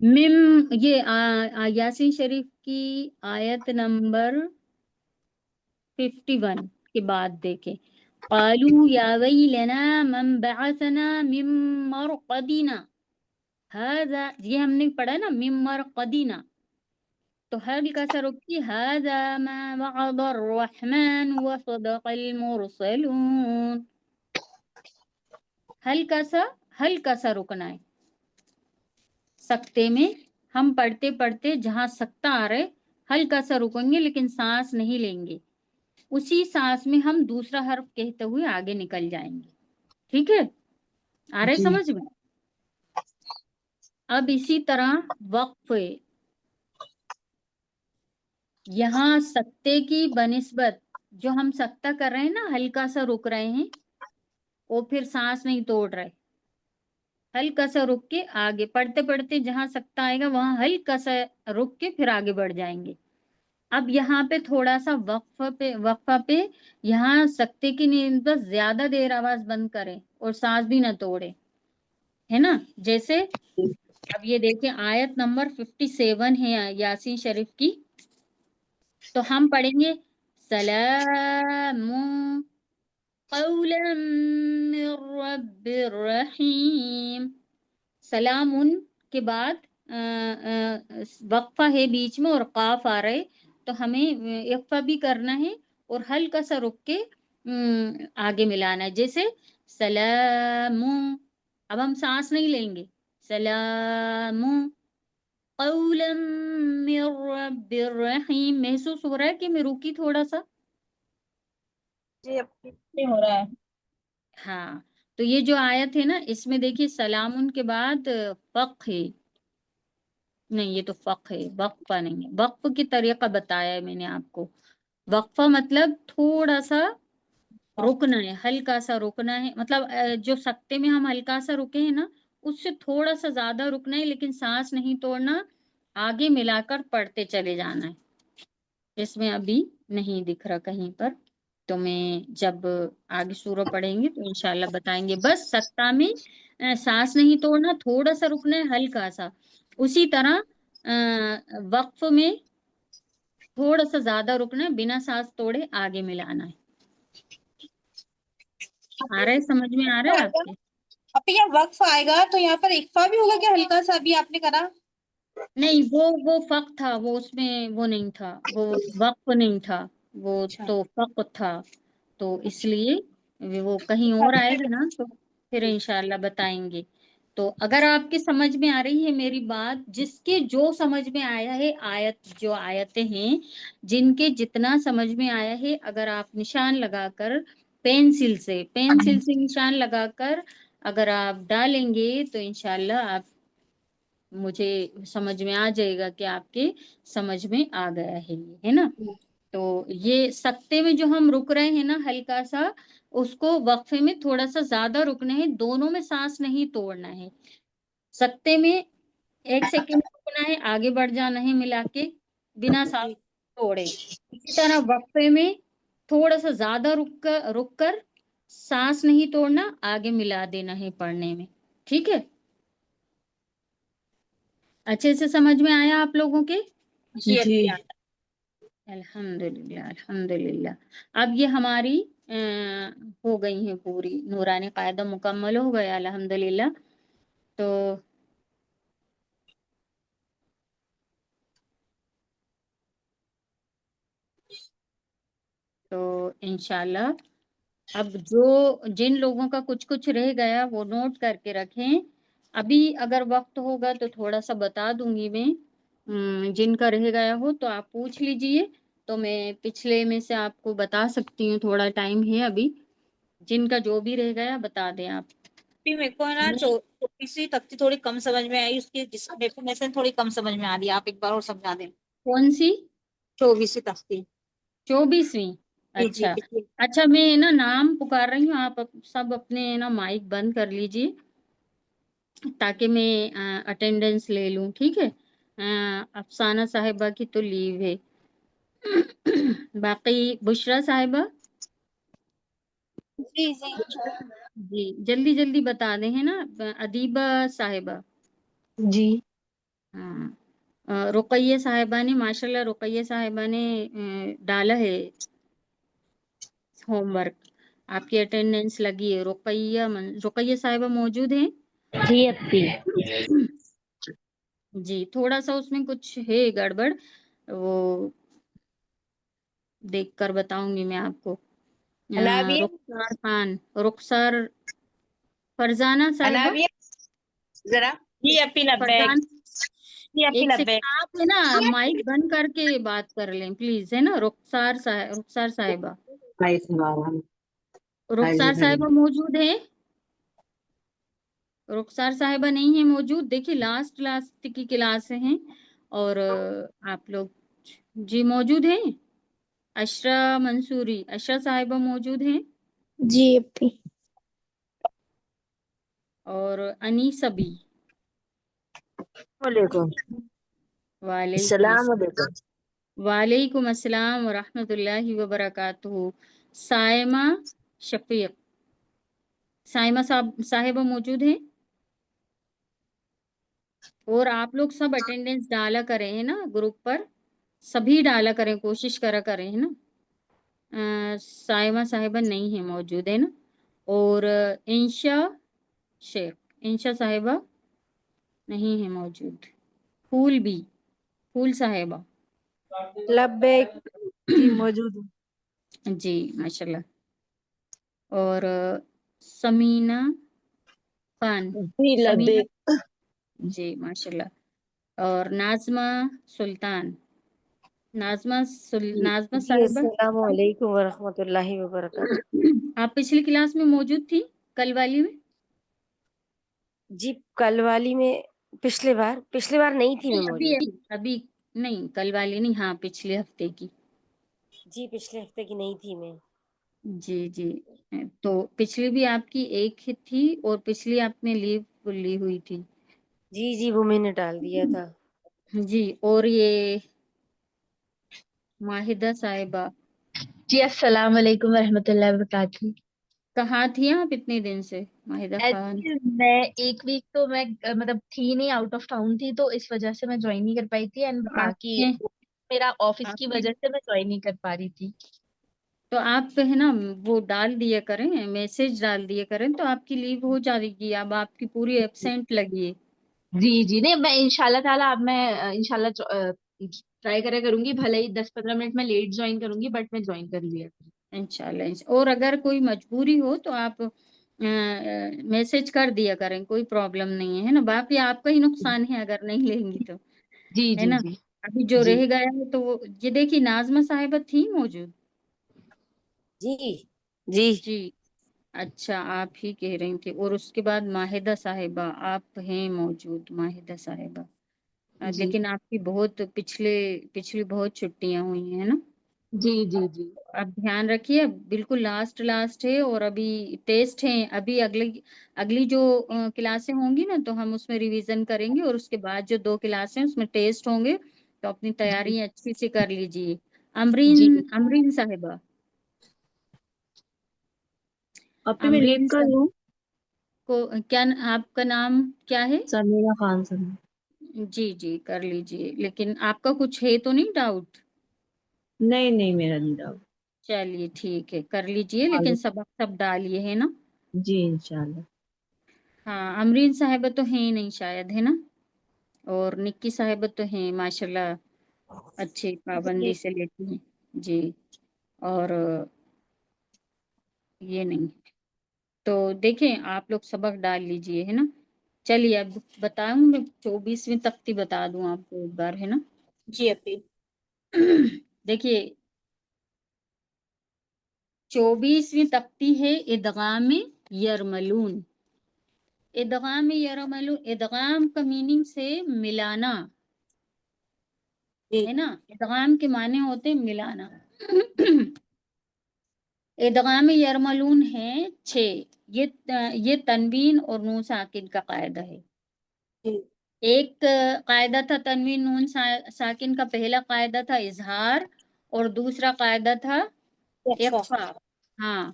मिम, ये यासीन शरीफ की आयत नंबर 51 के बाद देखें, कालू या वैलना मन बअसना मिन मरक़दिना, हाजा, ये हमने पढ़ा ना मिन मरक़दिना, तो हल्का सा रुकी, हाजा मा वअद अर्रहमान व सदक़ल मुरसलून, हल्का सा, हल्का सा रुकना है। सकते में हम पढ़ते पढ़ते जहां सकता आ रहे, हल्का सा रुकेंगे लेकिन सांस नहीं लेंगे, उसी सांस में हम दूसरा हर्फ कहते हुए आगे निकल जाएंगे। ठीक है, आ रहे जी समझ में। अब इसी तरह वक्फ है, यहाँ सकते की बनिस्बत, जो हम सकता कर रहे हैं ना, हल्का सा रुक रहे हैं, वो फिर सांस नहीं तोड़ रहे, हल्का सा रुक के आगे पढ़ते पढ़ते जहां सकता आएगा वहां हल्का सा रुक के फिर आगे बढ़ जाएंगे। अब यहाँ पे थोड़ा सा वक्फा पे यहाँ सकते की निस्बत ज्यादा देर आवाज बंद करें और सांस भी ना तोड़े, है ना। जैसे अब ये देखिए आयत नंबर 57 है यासीन शरीफ की, तो हम पढ़ेंगे सलामु कौलन मिर रब्बिर रहीम। सलामुन के बाद वक्फा है बीच में और काफ आ रहे, तो हमें इक्फा भी करना है और हल्का सा रुक के आगे मिलाना है। जैसे सलामु, अब हम सांस नहीं लेंगे, सलामु कौलन मिर रब्बिर रहीम, महसूस हो रहा है कि मैं रुकी थोड़ा सा। जी अब ठीक। ये हो रहा है। हाँ, तो ये जो आयत है ना, इसमें देखिए सलामुन के बाद फक है, नहीं ये तो फक है, वक्फा नहीं है। वक्फ की तरीका बताया है मैंने आपको, वक्फा मतलब थोड़ा सा रुकना है, हल्का सा रुकना है, मतलब जो सकते में हम हल्का सा रुके हैं ना, उससे थोड़ा सा ज्यादा रुकना है, लेकिन सांस नहीं तोड़ना, आगे मिलाकर पढ़ते चले जाना है। इसमें अभी नहीं दिख रहा कहीं पर, तो मैं जब आगे सूरह पढ़ेंगे तो इंशाल्लाह बताएंगे। बस सत्ता में सांस नहीं तोड़ना, थोड़ा सा रुकना है, हल्का सा। उसी तरह वक्फ में थोड़ा सा ज्यादा रुकना है, बिना सांस तोड़े आगे मिलाना है। आ रहा है, समझ में आ रहा है आपके। اب یہ وقف آئے گا تو یہاں پر اکفا بھی ہوگا کیا؟ ہلکا سا ابھی آپ نے کرا. نہیں، وہ فق تھا، وہ اس میں وہ نہیں تھا، وہ وقف نہیں تھا، وہ اچھا تو فق تھا. تو اس اچھا. لیے وہ کہیں اور آئے گا نا تو پھر انشاءاللہ بتائیں گے. تو اگر آپ کی سمجھ میں آ رہی ہے میری بات، جس کے جو سمجھ میں آیا ہے، جو آیتیں ہیں جن کے جتنا سمجھ میں آیا ہے، اگر آپ نشان لگا کر پینسل سے نشان لگا کر اگر آپ ڈالیں گے تو انشاءاللہ آپ مجھے سمجھ میں آ جائے گا کہ آپ کے سمجھ میں آ گیا ہے یہ، ہے نا. تو یہ سکتے میں جو ہم رک رہے ہیں نا ہلکا سا، اس کو وقفے میں تھوڑا سا زیادہ رکنا ہے، دونوں میں سانس نہیں توڑنا ہے. سکتے میں 1 سیکنڈ رکنا ہے، آگے بڑھ جانا ہے ملا کے بنا سانس توڑے. اسی طرح وقفے میں تھوڑا سا زیادہ رک کر سانس نہیں توڑنا، آگے ملا دینا ہے پڑھنے میں. ٹھیک ہے، اچھے سے سمجھ میں آیا آپ لوگوں کے؟ جی اپی. الحمدللہ الحمدللہ. اب یہ ہماری ہو گئی ہیں پوری نورانی قاعدہ مکمل ہو گیا الحمدللہ. تو انشاءاللہ اب جن لوگوں کا کچھ رہ گیا وہ نوٹ کر کے رکھیں. ابھی اگر وقت ہوگا تو تھوڑا سا بتا دوں گی میں. جن کا رہ گیا ہو تو آپ پوچھ لیجئے، تو میں پچھلے میں سے آپ کو بتا سکتی ہوں، تھوڑا ٹائم ہے ابھی. جن کا جو بھی رہ گیا بتا دیں آپ. میرے کو ہے نا چھوٹی تختی تھوڑی کم سمجھ میں آئی، اس کی ڈیفینیشن تھوڑی کم سمجھ میں آ رہی ہے، آپ ایک بار اور سمجھا دیں. کون سی؟ 24 تختی. 24ویں؟ جی جی اچھا اچھا، میں نا نام پکار رہی ہوں، آپ سب اپنے نا مائک بند کر لیجئے تاکہ میں اٹینڈنس لے لوں. ٹھیک ہے، افسانہ صاحبہ کی تو لیو ہے. باقی بشرا صاحبہ، جی جی جی جلدی جلدی بتا دیں، ہے نا. ادیبہ صاحبہ، جی. ہاں. رقیہ صاحبہ نے، ماشاء اللہ رقیہ صاحبہ نے ڈالا ہے ہوم ورک، آپ کی اٹینڈنس لگی ہے. رقیہ صاحبہ موجود ہیں؟ جی اپی. جی تھوڑا سا اس میں کچھ ہے گڑبڑ، وہ دیکھ کر بتاؤں گی میں آپ کو. انابیہ رخسار خان، رخسار، فرزانہ صاحبہ، انابیہ ذرا. جی اپی لبیک. فرزان. جی اپی ایک لبیک. سیکنڈ، آپ ہے نا مائک بند کر کے بات کر لیں پلیز، ہے نا. رخسار صاحبہ، رخسار صاحبہ موجود ہے؟ رخسار صاحبہ نہیں ہے موجود. دیکھیے لاسٹ کی کلاس ہیں اور آپ لوگ جی موجود ہیں. اشرا منصوری، اشرا صاحبہ موجود ہیں؟ جی اپی. اور انیسہ بی. وعلیکم وعلیکم السلام. السلام. علیکم. وعلیکم السلام ورحمۃ اللہ وبرکاتہ. سائمہ شفیق، سائمہ صاحبہ موجود ہیں؟ اور آپ لوگ سب اٹینڈنس ڈالا کریں، ہے نا، گروپ پر سبھی ڈالا کریں، کوشش کرا کریں، ہے نا. سائمہ صاحبہ نہیں ہے موجود، ہے نا. اور انشا صاحبہ نہیں ہے موجود. پھول صاحبہ لبیک. جی موجود ہوں. جی ماشاء اللہ. اور سمینہ خان، جی سمینہ، لبیک. جی ماشاء اللہ. اور ناظمہ جی صاحبہ، السلام علیکم ورحمۃ اللہ وبرکاتہ. آپ پچھلی کلاس میں موجود تھی، کل والی میں؟ جی کل والی میں پچھلے بار نہیں تھی میں نہیں، موجود. ابھی نہیں، کل والی نہیں، ہاں پچھلے ہفتے کی. جی پچھلے ہفتے کی نہیں تھی میں. جی جی. تو پچھلی بھی آپ کی ایک ہی تھی، اور پچھلی آپ نے لیو لی ہوئی تھی. جی جی وہ میں نے ڈال دیا تھا. جی. اور یہ ماہدہ صاحبہ، جی السلام علیکم ورحمۃ اللہ وبرکاتہ. کہاں تھی آپ اتنے دن سے ماہدہ خان؟ میں ایک ویک تو میں مطلب تھی نہیں، آؤٹ آف ٹاؤن تھی، تو اس وجہ سے میں جوائن نہیں کر پائی تھی. اینڈ آپ باقی نے میرا آفس آپ کی نے وجہ سے میں جوائن نہیں کر پا رہی تھی. تو آپ ہے نا وہ ڈال دیا کریں، میسج ڈال دیا کریں تو آپ کی لیو ہو جائے گی. اب آپ کی پوری ایبسینٹ لگی ہے. جی نہیں میں انشاءاللہ تعالیٰ اب میں انشاءاللہ ٹرائی کروں گی، بھلے ہی 10-15 منٹ میں لیٹ جوائن کروں گی بٹ میں جوائن کر لیا. انشاءاللہ. اور اگر کوئی مجبوری ہو تو آپ میسج کر دیا کریں، کوئی پرابلم نہیں ہے نا. باقی آپ کا ہی نقصان ہے اگر نہیں لیں گی تو، جی ہے نا. جی ابھی جو جی رہ گیا ہے تو یہ دیکھیے ناظمہ صاحبہ تھی موجود. جی جی جی اچھا آپ ہی کہہ رہی تھی. اور اس کے بعد ماہدہ صاحبہ آپ ہیں موجود. ماہدہ صاحبہ جی لیکن آپ کی بہت پچھلی بہت چھٹیاں ہوئی ہیں نا. جی جی جی اب دھیان رکھیے بالکل لاسٹ ہے. اور ابھی ٹیسٹ ہیں. ابھی اگلی جو کلاسیں ہوں گی نا تو ہم اس میں ریویژن کریں گے. اور اس کے بعد جو 2 کلاسیں اس میں ٹیسٹ ہوں گے تو اپنی جی تیاری اچھی سے کر لیجیے. جی امرین صاحبہ، اپی میں لیو امرین کر صاحب لوں؟ کو کیا آپ کا نام کیا ہے؟ سمیرہ خان سمیرہ. جی کر لیجیے. لیکن آپ کا کچھ ہے تو نہیں ڈاؤٹ؟ نہیں میرا نہیں ڈاؤٹ. چلیے ٹھیک ہے کر لیجیے. لیکن سبق سب ڈالیے ہے نا. جی انشاءاللہ. ہاں امرین صاحبہ تو ہیں نہیں شاید، ہے نا. اور نکی صاحبہ تو ہیں ماشاءاللہ اچھی پابندی سے لیتی ہیں. جی اور یہ نہیں تو دیکھیں آپ لوگ سبق ڈال لیجئے ہے نا. چلیے اب بتاؤں میں 24ویں تختی بتا دوں آپ کو ایک بار، ہے نا. جی اپی. دیکھیے 24ویں تختی ہے ادغام یرملون. ادغام کا میننگ سے ملانا جی ہے نا. ادغام کے معنی ہوتے ملانا. ادغام یرملون ہے 6. یہ تنوین اور نون ساکن کا قاعدہ ہے. جی ایک قاعدہ تھا تنوین نون ساکن کا. پہلا قاعدہ تھا اظہار اور دوسرا قاعدہ تھا اچھا. اخفاء. ہاں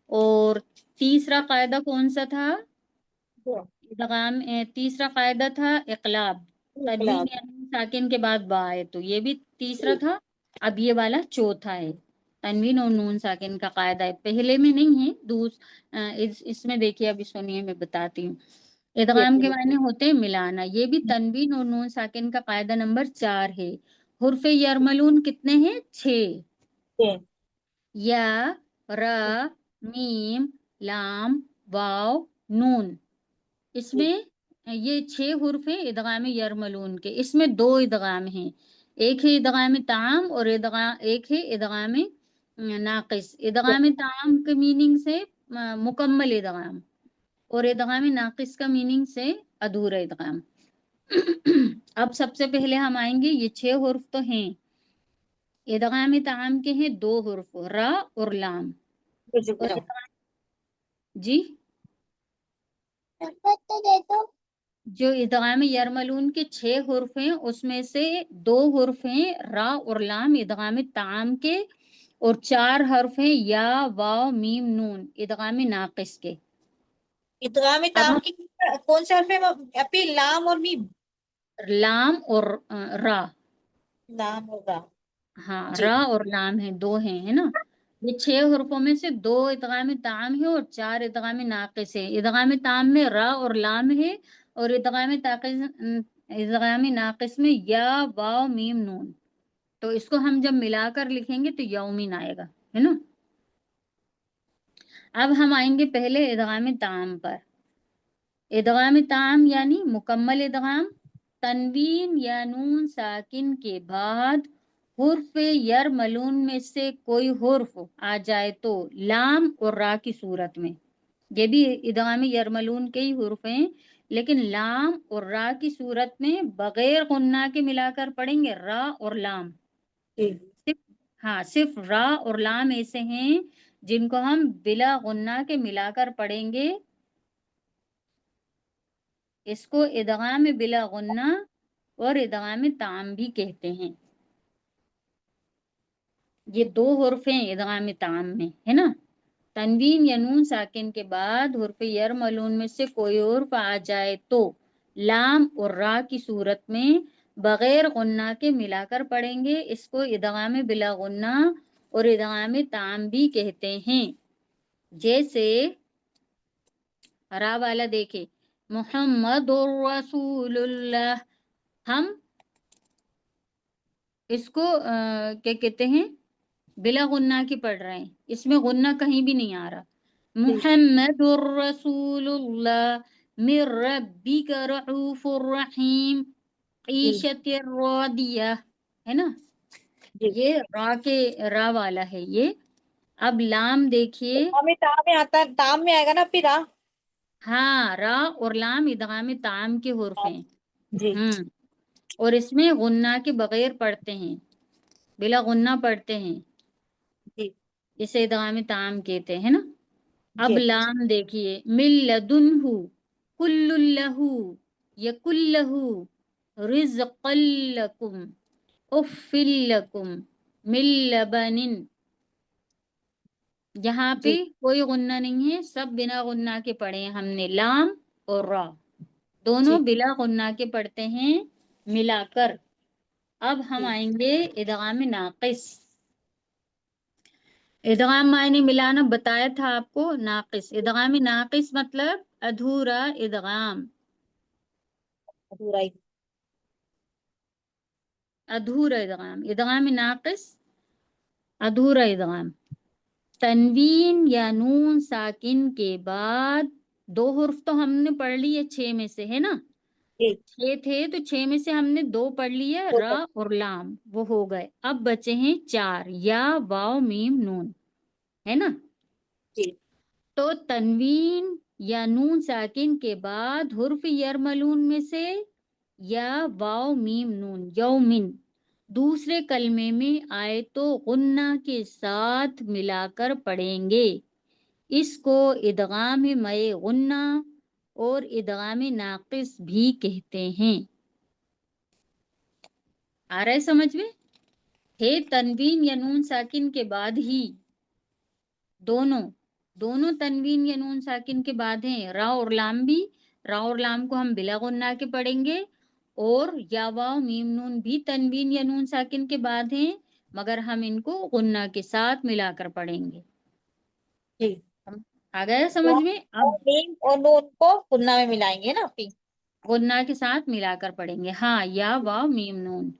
اور تیسرا قاعدہ کون سا تھا؟ ادغام. تیسرا قاعدہ تھا اقلاب. تنوین انقلاب. یا نون ساکن کے بعد با ہے تو یہ بھی تیسرا تھا. اب یہ والا چوتھا ہے. تنوین اور نون ساکن کا قاعدہ ہے. پہلے میں نہیں ہے اس میں دیکھیے ابھی سنیے میں بتاتی ہوں. جی ادغام اپی. کے معنی ہوتے ہیں ملانا. یہ بھی تنوین اور نون ساکن کا قاعدہ نمبر 4 ہے. حرف یرملون کتنے ہیں؟ 6. جی یا، را، میم، لام، واو، نون. اس میں یہ 6 حرف ہیں ادغام یرملون کے. اس میں 2 ادغام ہیں. ایک ہے ادغام تام اور ایک ہے ادغام ناقص. ادغام تام کے میننگ سے مکمل ادغام اور ادغام ناقص کا میننگ سے ادھورا ادغام. اب سب سے پہلے ہم آئیں گے. یہ 6 حرف تو ہیں. ادغام تام کے ہیں 2 حرف را اور لام. اور جی جو ادغام یرملون کے 6 حرف ہیں اس میں سے 2 حرف ہیں را اور لام ادغام تام کے. اور 4 حرف ہیں یا، واو، میم، نون ادغام ناقص کے. ادغام اب تام ہم کی کون سے حرف ہے اپی؟ لام اور میم. لام اور را. لام ہوگا. ہاں جی را اور لام ہیں 2 ہیں، ہے نا. یہ 6 حرفوں میں سے 2 ادغام تام ہے اور 4 ادغام ناقص ہے. ادغام تام میں را اور لام ہے اور ادغام ناقص میں یا، واو، میم، نون. تو اس کو ہم جب ملا کر لکھیں گے تو یومین آئے گا، ہے نا. اب ہم آئیں گے پہلے ادغام تام پر. ادغام تام یعنی مکمل ادغام. تنوین یا نون ساکن کے بعد حرف یرملون میں سے کوئی حرف آ جائے تو لام اور را کی صورت میں. یہ بھی ادغام یرملون کے ہی حرف ہیں لیکن لام اور را کی صورت میں بغیر غنہ کے ملا کر پڑھیں گے. را اور لام جی صرف را اور لام ایسے ہیں جن کو ہم بلا غنہ کے ملا کر پڑھیں گے. اس کو ادغام بلا غنہ اور ادغام تام بھی کہتے ہیں. یہ 2 حرف ہیں ادغام تام میں، ہے نا. تنوین یا نون ساکن کے بعد حرف یرملون میں سے کوئی حرف آ جائے تو لام اور را کی صورت میں بغیر غنہ کے ملا کر پڑھیں گے. اس کو ادغام بلا غنہ اور ادغام ताम भी कहते हैं। जैसे रा वाला देखे मुहम्मदुर रसूलुल्लाह, हम इसको क्या कहते हैं, बिला गुन्ना की पढ़ रहे हैं, इसमें गुन्ना कहीं भी नहीं आ रहा। मुहम्मदुर रसूलुल्लाह मिर रब्बिका रऊफुर रहीम ईशतिर रादिया, है ना, जी। ये रा वाला है ये। अब लाम देखिए, हमें ताम में आता है, ताम में आएगा ना फिर रा। हाँ, रा और लाम इदगाम ताम के हुर्फ हैं। जी और इसमें गुन्ना के बगैर पढ़ते हैं, बिला गुन्ना पढ़ते हैं, जी इसे इदगाम ताम कहते हैं ना। अब जी। लाम देखिए, मिल्लदुन्हु कुल्लुल्लहु यकुल्लहु रिज़्क़ल्लकुम उफ़्फ़िल्लकुम मिल्लबनिन, यहाँ पे जी कोई गुन्ना नहीं है, सब बिना गुन्ना के पढ़े हैं हमने, लाम और रा दोनों जी बिला गुन्ना के पढ़ते हैं मिलाकर। अब हम जी। आएंगे इदगाम नाकिस। इदगाम मायने मिलाना बताया था आपको, नाकिस, इदगाम नाकिस मतलब अधूरा इदगाम, अधूरा ही। अधूरा इदगाम, इदगाम नाकिस अधूरा इदगाम। तनवीन या नून साकिन के बाद दो हुर्फ तो हमने पढ़ लिए 6 में से, है ना, जी 6 थे तो 6 में से हमने 2 पढ़ लिए, वो रा तो। और लाम, वो हो गए। अब बचे हैं 4, या वाव मीम नून, है ना। जी तो तनवीन या नून साकिन के बाद हुर्फ यरमलून में से या वाव मीम नून यौमिन दूसरे कलमे में आए तो गुन्ना के साथ मिलाकर पढ़ेंगे। इसको इदगाम मए गुन्ना और इदगाम नाकिस भी कहते हैं। आ रहा है समझ में? हे तनवीन या नून साकिन के बाद ही, दोनों दोनों तनवीन या नून साकिन के बाद हैं, रा और लाम भी। रा और लाम को हम बिला गुन्ना के पढ़ेंगे, और या वाव मीम नून भी तनवीन या नून साकिन के बाद हैं, मगर हम इनको गुन्ना के साथ मिलाकर पढ़ेंगे। जी। आ गया तो समझ में? और अब मीम और नून को गुन्ना में मिलाएंगे ना फिर। गुन्ना के साथ मिलाकर पढ़ेंगे, हाँ, या वाव मीम नून।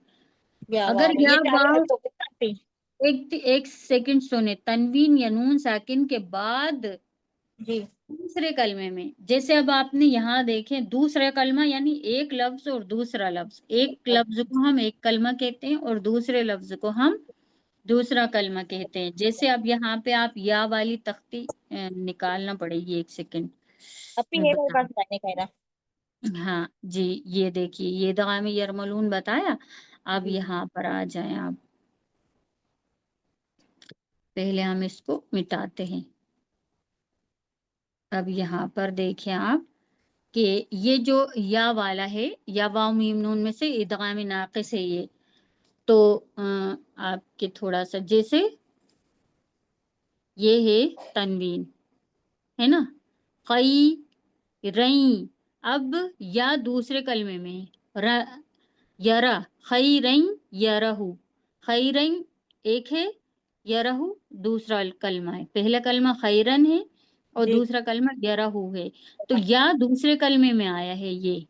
या अगर वाह, या ये चारों वाव, हर्फों के साथ फिर। एक सेकंड सुने, तनवीन या नून साकिन के बाद जी दूसरे कलमे में, जैसे अब आपने यहाँ देखें दूसरा कलमा, यानी एक लफ्ज और दूसरा लफ्ज, एक लफ्ज को हम एक कलमा कहते हैं और दूसरे लफ्ज को हम दूसरा कलमा कहते हैं। जैसे अब यहाँ पे आप या वाली तख्ती निकालना पड़ेगी, एक सेकंड अब भी मैं है मेरे बता, पास लाने का ना। हाँ जी, ये देखिए, ये दगामी यरमलून बताया। अब जी यहाँ पर आ जाएं आप, पहले हम इसको मिटाते हैं। अब यहाँ पर देखिए आप कि ये जो या वाला है, या वाव मीम नून में से इदगाम नाकिस है ये, तो आपके थोड़ा सा, जैसे ये है तनवीन, है ना, कई रई, अब या दूसरे कलमे में है, यरा, खैरन यरहु, खैरन एक है, यरहु दूसरा कलमा है, पहला कलमा खैरन है और जी। दूसरा कलमा यरहु है, तो या दूसरे कलमे में आया है ये,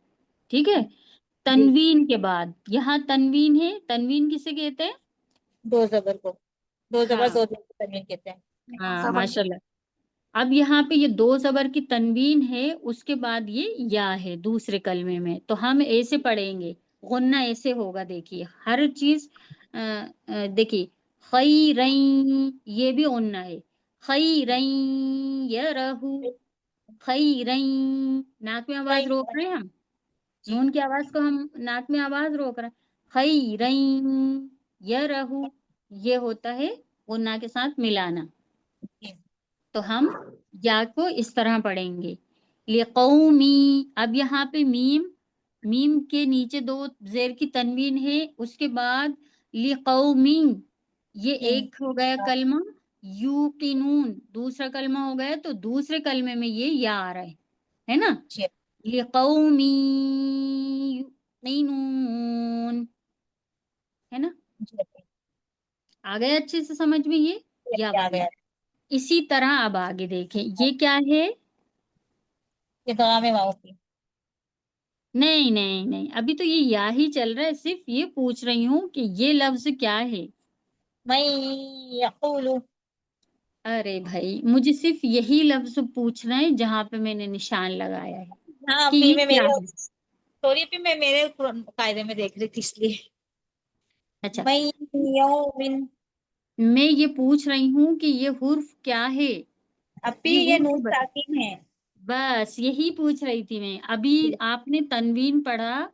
ठीक है। जी तनवीन के बाद यहाँ तनवीन है, तनवीन किसे कहते हैं? दो जबर को, दो जबर हाँ, दो जबर को तनवीन कहते हैं। हाँ, जबर। माशाल्लाह। अब यहाँ पे ये दो जबर की तनवीन है, उसके बाद ये या है दूसरे कलमे में, तो हम ऐसे पढ़ेंगे, गुन्ना ऐसे होगा, देखिए हर चीज, देखिए खैरन, ये भी गुन्ना है, खैरन यरहु, खैरन, नाक में आवाज कई। रोक रहे हैं हम, जी नून की आवाज को हम नाक में आवाज रोक रहे हैं, खैरन यरहु, ये होता है गुन्ना के साथ मिलाना। जी तो हम या को इस तरह पढ़ेंगे, लिकौमी। अब यहाँ पे मीम, मीम के नीचे दो जेर की तनवीन है, उसके बाद लिकौमी, ये एक हो गया कलमा, यूकिनून दूसरा कलमा हो गया, तो दूसरे कलमे में ये या आ रहा है ना, जी लिकौमी युकिनून, है ना। जी। आ गया अच्छे से समझ में ये या आ वाला? गया। इसी तरह अब आगे देखें, ये क्या है? ये दवा में वाव की। नहीं नहीं नहीं, अभी तो ये या ही चल रहा है, सिर्फ ये पूछ रही हूँ कि ये लफ्ज क्या है। मैं यक़ूलु। अरे भाई, मुझे सिर्फ यही लफ्ज पूछना है जहां पे मैंने निशान लगाया है हाँ कि अभी ये मैं क्या मेरे, है। सॉरी अभी मैं मेरे कायदे में देख रही थी इसलिए। अच्छा, मैं यौमिन। मैं ये पूछ रही हूँ कि ये हुर्फ क्या है, अभी ये ये हुर्फ नून बता। साकिन है। बस यही पूछ रही थी मैं। अभी जी आपने तनवीन पढ़ा,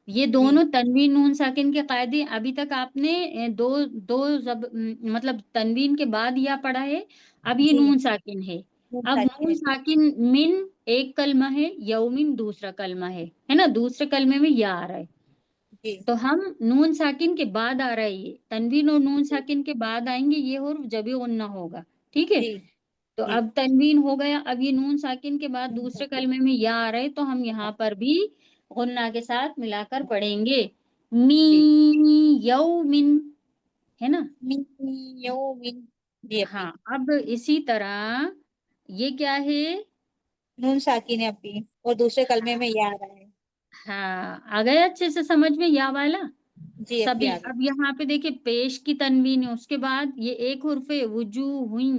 ये जी दोनों तनवीन नून साकिन के कायदे अभी तक आपने दो दो मतलब तनवीन के बाद या पढ़ा है, अब ये जी, नून साकिन है। नून अब साकिन नून है। साकिन मिन एक कलमा है, यौमिन दूसरा कलमा है ना, दूसरे कलमे में या आ रहा है। जी तो हम नून साकिन के बाद आ रहा है ये, तनवीन और नून साकिन के बाद आएंगे ये हुर्फ जब ये गुन्ना होगा, ठीक है। जी तो जी। अब तनवीन हो गया, अब ये नून साकिन के बाद नून दूसरे साकिन। कलमे में या आ रहा है, तो हम यहाँ पर भी गुन्ना के साथ मिलाकर पढ़ेंगे, जी मी यौमिन, है ना। मिन यौमिन। जी हाँ, अपी। अब इसी तरह ये क्या है? नून साकिन है अपी, और दूसरे कलमे में या आ रहा है। हाँ, आ गया अच्छे से समझ में या वाला जी अपी सभी। आ गया। अब यहाँ पे देखिए पेश की तनवीन है, उसके बाद ये एक हुर्फ है वुजूहुई,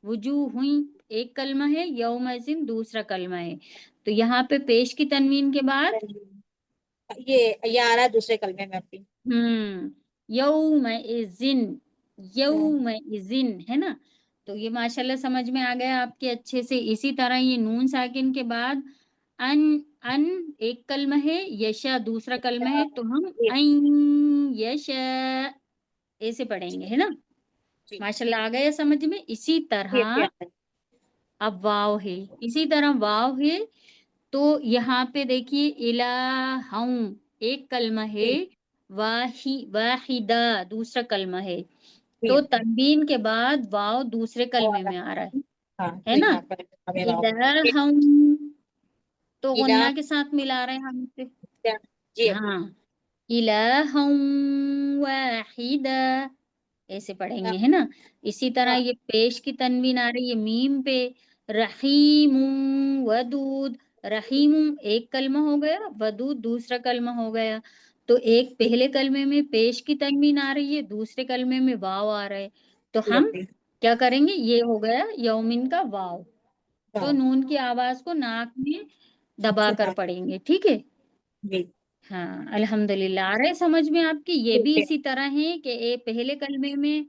वुजूहुई एक कलमा है, यौमइज़िन दूसरा कलमा है। तो यहाँ पे पेश की तनवीन के बाद ये या आ रहा है दूसरे कलमे में अपी। यौमइज़िन, हाँ, यौमइज़िन, है ना। तो ये माशाल्लाह समझ में आ गया आपके अच्छे से। इसी तरह ये नून साकिन के बाद अन, अन एक कलमा है, यशा दूसरा कलमा है, तो हम जी अन यशा ऐसे पढ़ेंगे, जी है ना। जी माशाल्लाह आ गया समझ में। इसी जी अपी आ तरह गया। अब वाव है, इसी तरह वाव है, तो यहाँ पे देखिए इलाहम एक कलमा है, जी वाहिदा दूसरा कलमा है। जी तो अपी। तनवीन के बाद वाव दूसरे वो आ कलमे रहा में आ रहा है। हाँ है तो ना। यहाँ पर हमें वाव। इलाहम, तो इला। गुन्ना के साथ मिला रहे हैं हम इसे। जी अपी। हाँ, इलाहम वाहिदा ऐसे पढ़ेंगे, है ना। इसी तरह हाँ ये पेश की तनवीन आ रही है मीम पे, रहीम वदूद, रहीम एक कलमा हो गया, वदूद दूसरा कलमा हो गया। तो एक पहले कलमे में पेश की तनवीन आ रही है, दूसरे कलमे में वाव आ रहा है, तो जी हम अपी। क्या करेंगे, ये हो गया यौमिन का वाव। तो हाँ नून की आवाज को नाक में दबा कर सुना। पढ़ेंगे, ठीक है। जी हाँ, अल्हम्दुलिल्लाह आ रहे समझ में आपकी। ये ठीक भी है। इसी तरह है कि पहले कलमे में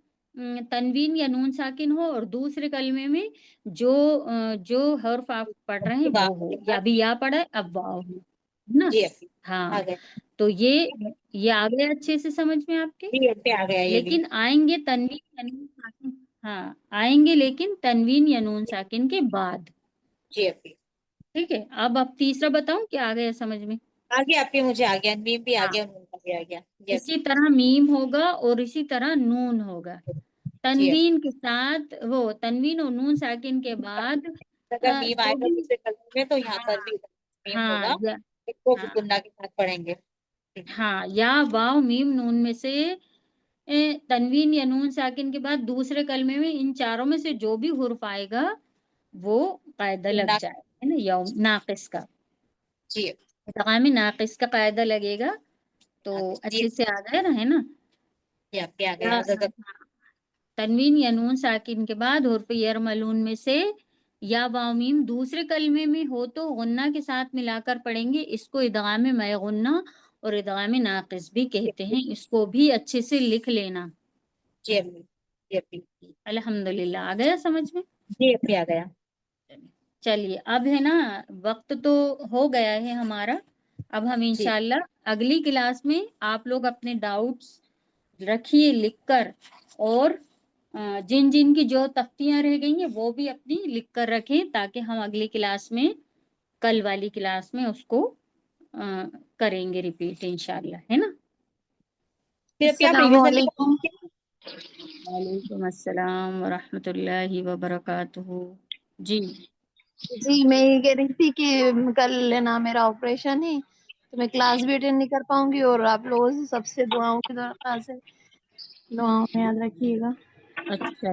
तनवीन या नून साकिन हो, और दूसरे कलमे में जो हर्फ आप पढ़ रहे हैं वो वाव हो, के या बाद। अभी या पढ़ा है अब वाव हो, है ना। जी अपी आ हाँ, गए। तो ये आ गया अच्छे से समझ में आपके। जी अपी आ गया ये भी। लेकिन आएंगे तनवीन या नून साकिन, हाँ आएंगे लेकिन तनवीन या नून साकिन के बाद, जी अपी ठीक है। अब तीसरा बताऊं क्या आ गया समझ में। आ गया अपी, मुझे आ गया, मीम भी आ हाँ, गया, नून का भी आ गया। जी इसी अपी। तरह मीम होगा और इसी तरह नून होगा। जी अपी। तनवीन के साथ वो तनवीन और नून साकिन के बाद अगर मीम जो आएगा भी, दूसरे कलम में तो यहाँ पर हाँ भी मीम हाँ होगा। या इसको हाँ गुन्ना के साथ पढ़ेंगे। हाँ, या वाव मीम नून में से तनवीन या नून साकिन के बाद दूसरे कलमे में इन चारों में से जो भी हुर्फ आएगा वो कायदा लग गुन्ना। जाए, है ना, यौम नाकिस का, जी इदगाम नाकिस का कायदा लगेगा। तो जी अच्छे से आ गया ना, है ना। जी आपके आ या गया जगह। तनवीन या नून साकिन के बाद हुर्फ यरमलून में से या वाव मीम दूसरे कलमे में हो तो गुन्ना के साथ मिलाकर पढ़ेंगे, इसको इदगाम मै गुन्ना और इदगाम नाकिस भी कहते हैं, इसको भी अच्छे से लिख लेना। जी अपनी। जी अपनी। अल्हम्दुलिल्लाह आ गया समझ में। जी अपनी आ गया। चलिए अब है ना, वक्त तो हो गया है हमारा। अब हम जी इंशाल्लाह अगली क्लास में आप लोग अपने डाउट्स रखिए लिखकर, और जिन जिन की जो तख्तियां रह गई हैं वो भी अपनी लिख कर रखें, ताकि हम अगली क्लास में, कल वाली क्लास में उसको करेंगे रिपीट इंशाल्लाह, है ना। फिर अपनी आप अस्सलाम रिवीजन भी वालेकुम। करेंगे। वालेकुम अस्सलाम व रहमतुल्लाहि व बरकातुहू। जी जी मैं ये कह रही थी कि कल लेना मेरा ऑपरेशन है, तो मैं क्लास भी अटेंड नहीं कर पाऊंगी, और आप लोगों से सबसे दुआओं की दरख्वास्त है दुआओं में याद रखिएगा। अच्छा